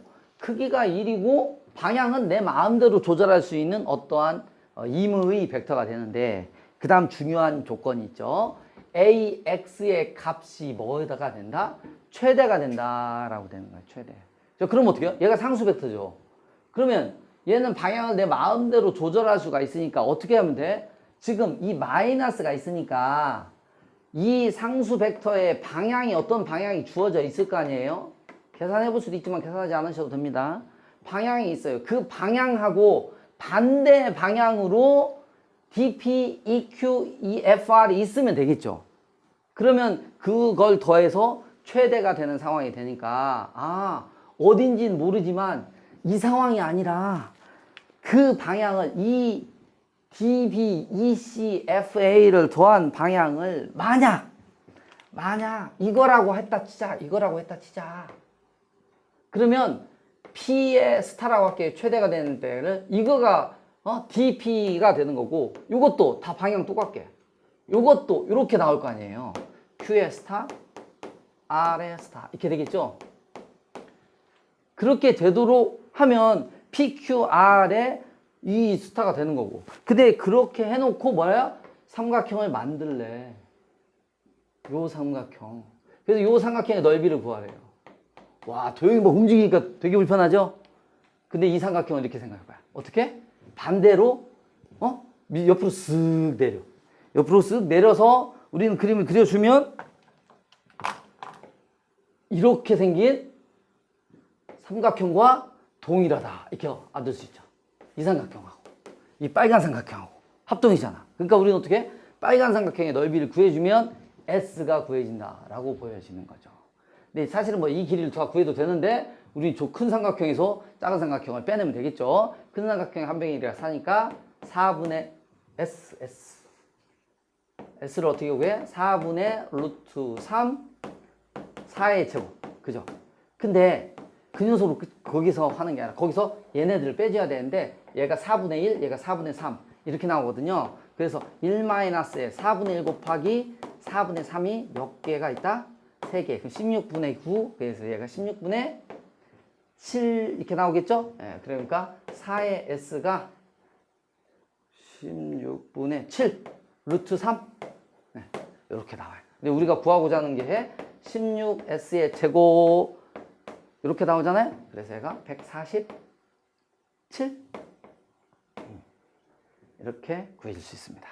방향은 내 마음대로 조절할 수 있는 어떠한 임의의 벡터가 되는데 그 다음 중요한 조건이 있죠. AX의 값이 뭐에다가 된다? 최대가 된다라고 되는 거예요. 최대. 자, 그럼 어떻게 해요? 얘가 상수 벡터죠. 그러면 얘는 방향을 내 마음대로 조절할 수가 있으니까 어떻게 하면 돼? 지금 이 마이너스가 있으니까 이 상수 벡터의 방향이 어떤 방향이 주어져 있을 거 아니에요? 계산해 볼 수도 있지만 계산하지 않으셔도 됩니다. 방향이 있어요. 그 방향하고 반대 방향으로 DP, EQ, EFR이 있으면 되겠죠. 그러면 그걸 더해서 최대가 되는 상황이 되니까 어딘지는 모르지만 이 상황이 아니라 그 방향을 이 DB, EC, FA를 더한 방향을 만약 이거라고 했다 치자. 그러면 P의 스타라고 할게요. 최대가 되는 때를 이거가 DP가 되는 거고 이것도 다 방향 똑같게 이것도 이렇게 나올 거 아니에요. Q의 스타, R의 스타 이렇게 되겠죠. 그렇게 되도록 하면 PQR의 이 스타가 되는 거고. 근데 그렇게 해놓고 뭐야? 삼각형을 만들래. 요 삼각형. 그래서 요 삼각형의 넓이를 구하래요. 와, 도형이 뭐 움직이니까 되게 불편하죠? 근데 이 삼각형을 이렇게 생각해 봐요. 어떻게? 반대로 옆으로 쓱 내려. 옆으로 쓱 내려서 우리는 그림을 그려주면 이렇게 생긴 삼각형과 동일하다. 이렇게 만들 수 있죠. 이 삼각형하고 이 빨간 삼각형하고 합동이잖아. 그러니까 우리는 어떻게? 빨간 삼각형의 넓이를 구해주면 S가 구해진다라고 보여지는 거죠. 근데 사실은 뭐 이 길이를 다 구해도 되는데 우리 저 큰 삼각형에서 작은 삼각형을 빼내면 되겠죠. 큰 삼각형의 한 변의 길이가 4니까 4분의 S를 어떻게 구해? 4분의 루트 3 4의 제곱. 그죠? 근데 그 녀석을 거기서 하는 게 아니라 거기서 얘네들을 빼줘야 되는데 얘가 4분의 1, 얘가 4분의 3 이렇게 나오거든요. 그래서 1-에 4분의 1 곱하기 4분의 3이 몇 개가 있다? 3개. 그럼 16분의 9. 그래서 얘가 16분의 7 이렇게 나오겠죠? 네, 그러니까 4의 S가 16분의 7 루트 3 네, 이렇게 나와요. 근데 우리가 구하고자 하는 게 16S의 제곱 이렇게 나오잖아요. 그래서 얘가 147 이렇게 구해질 수 있습니다.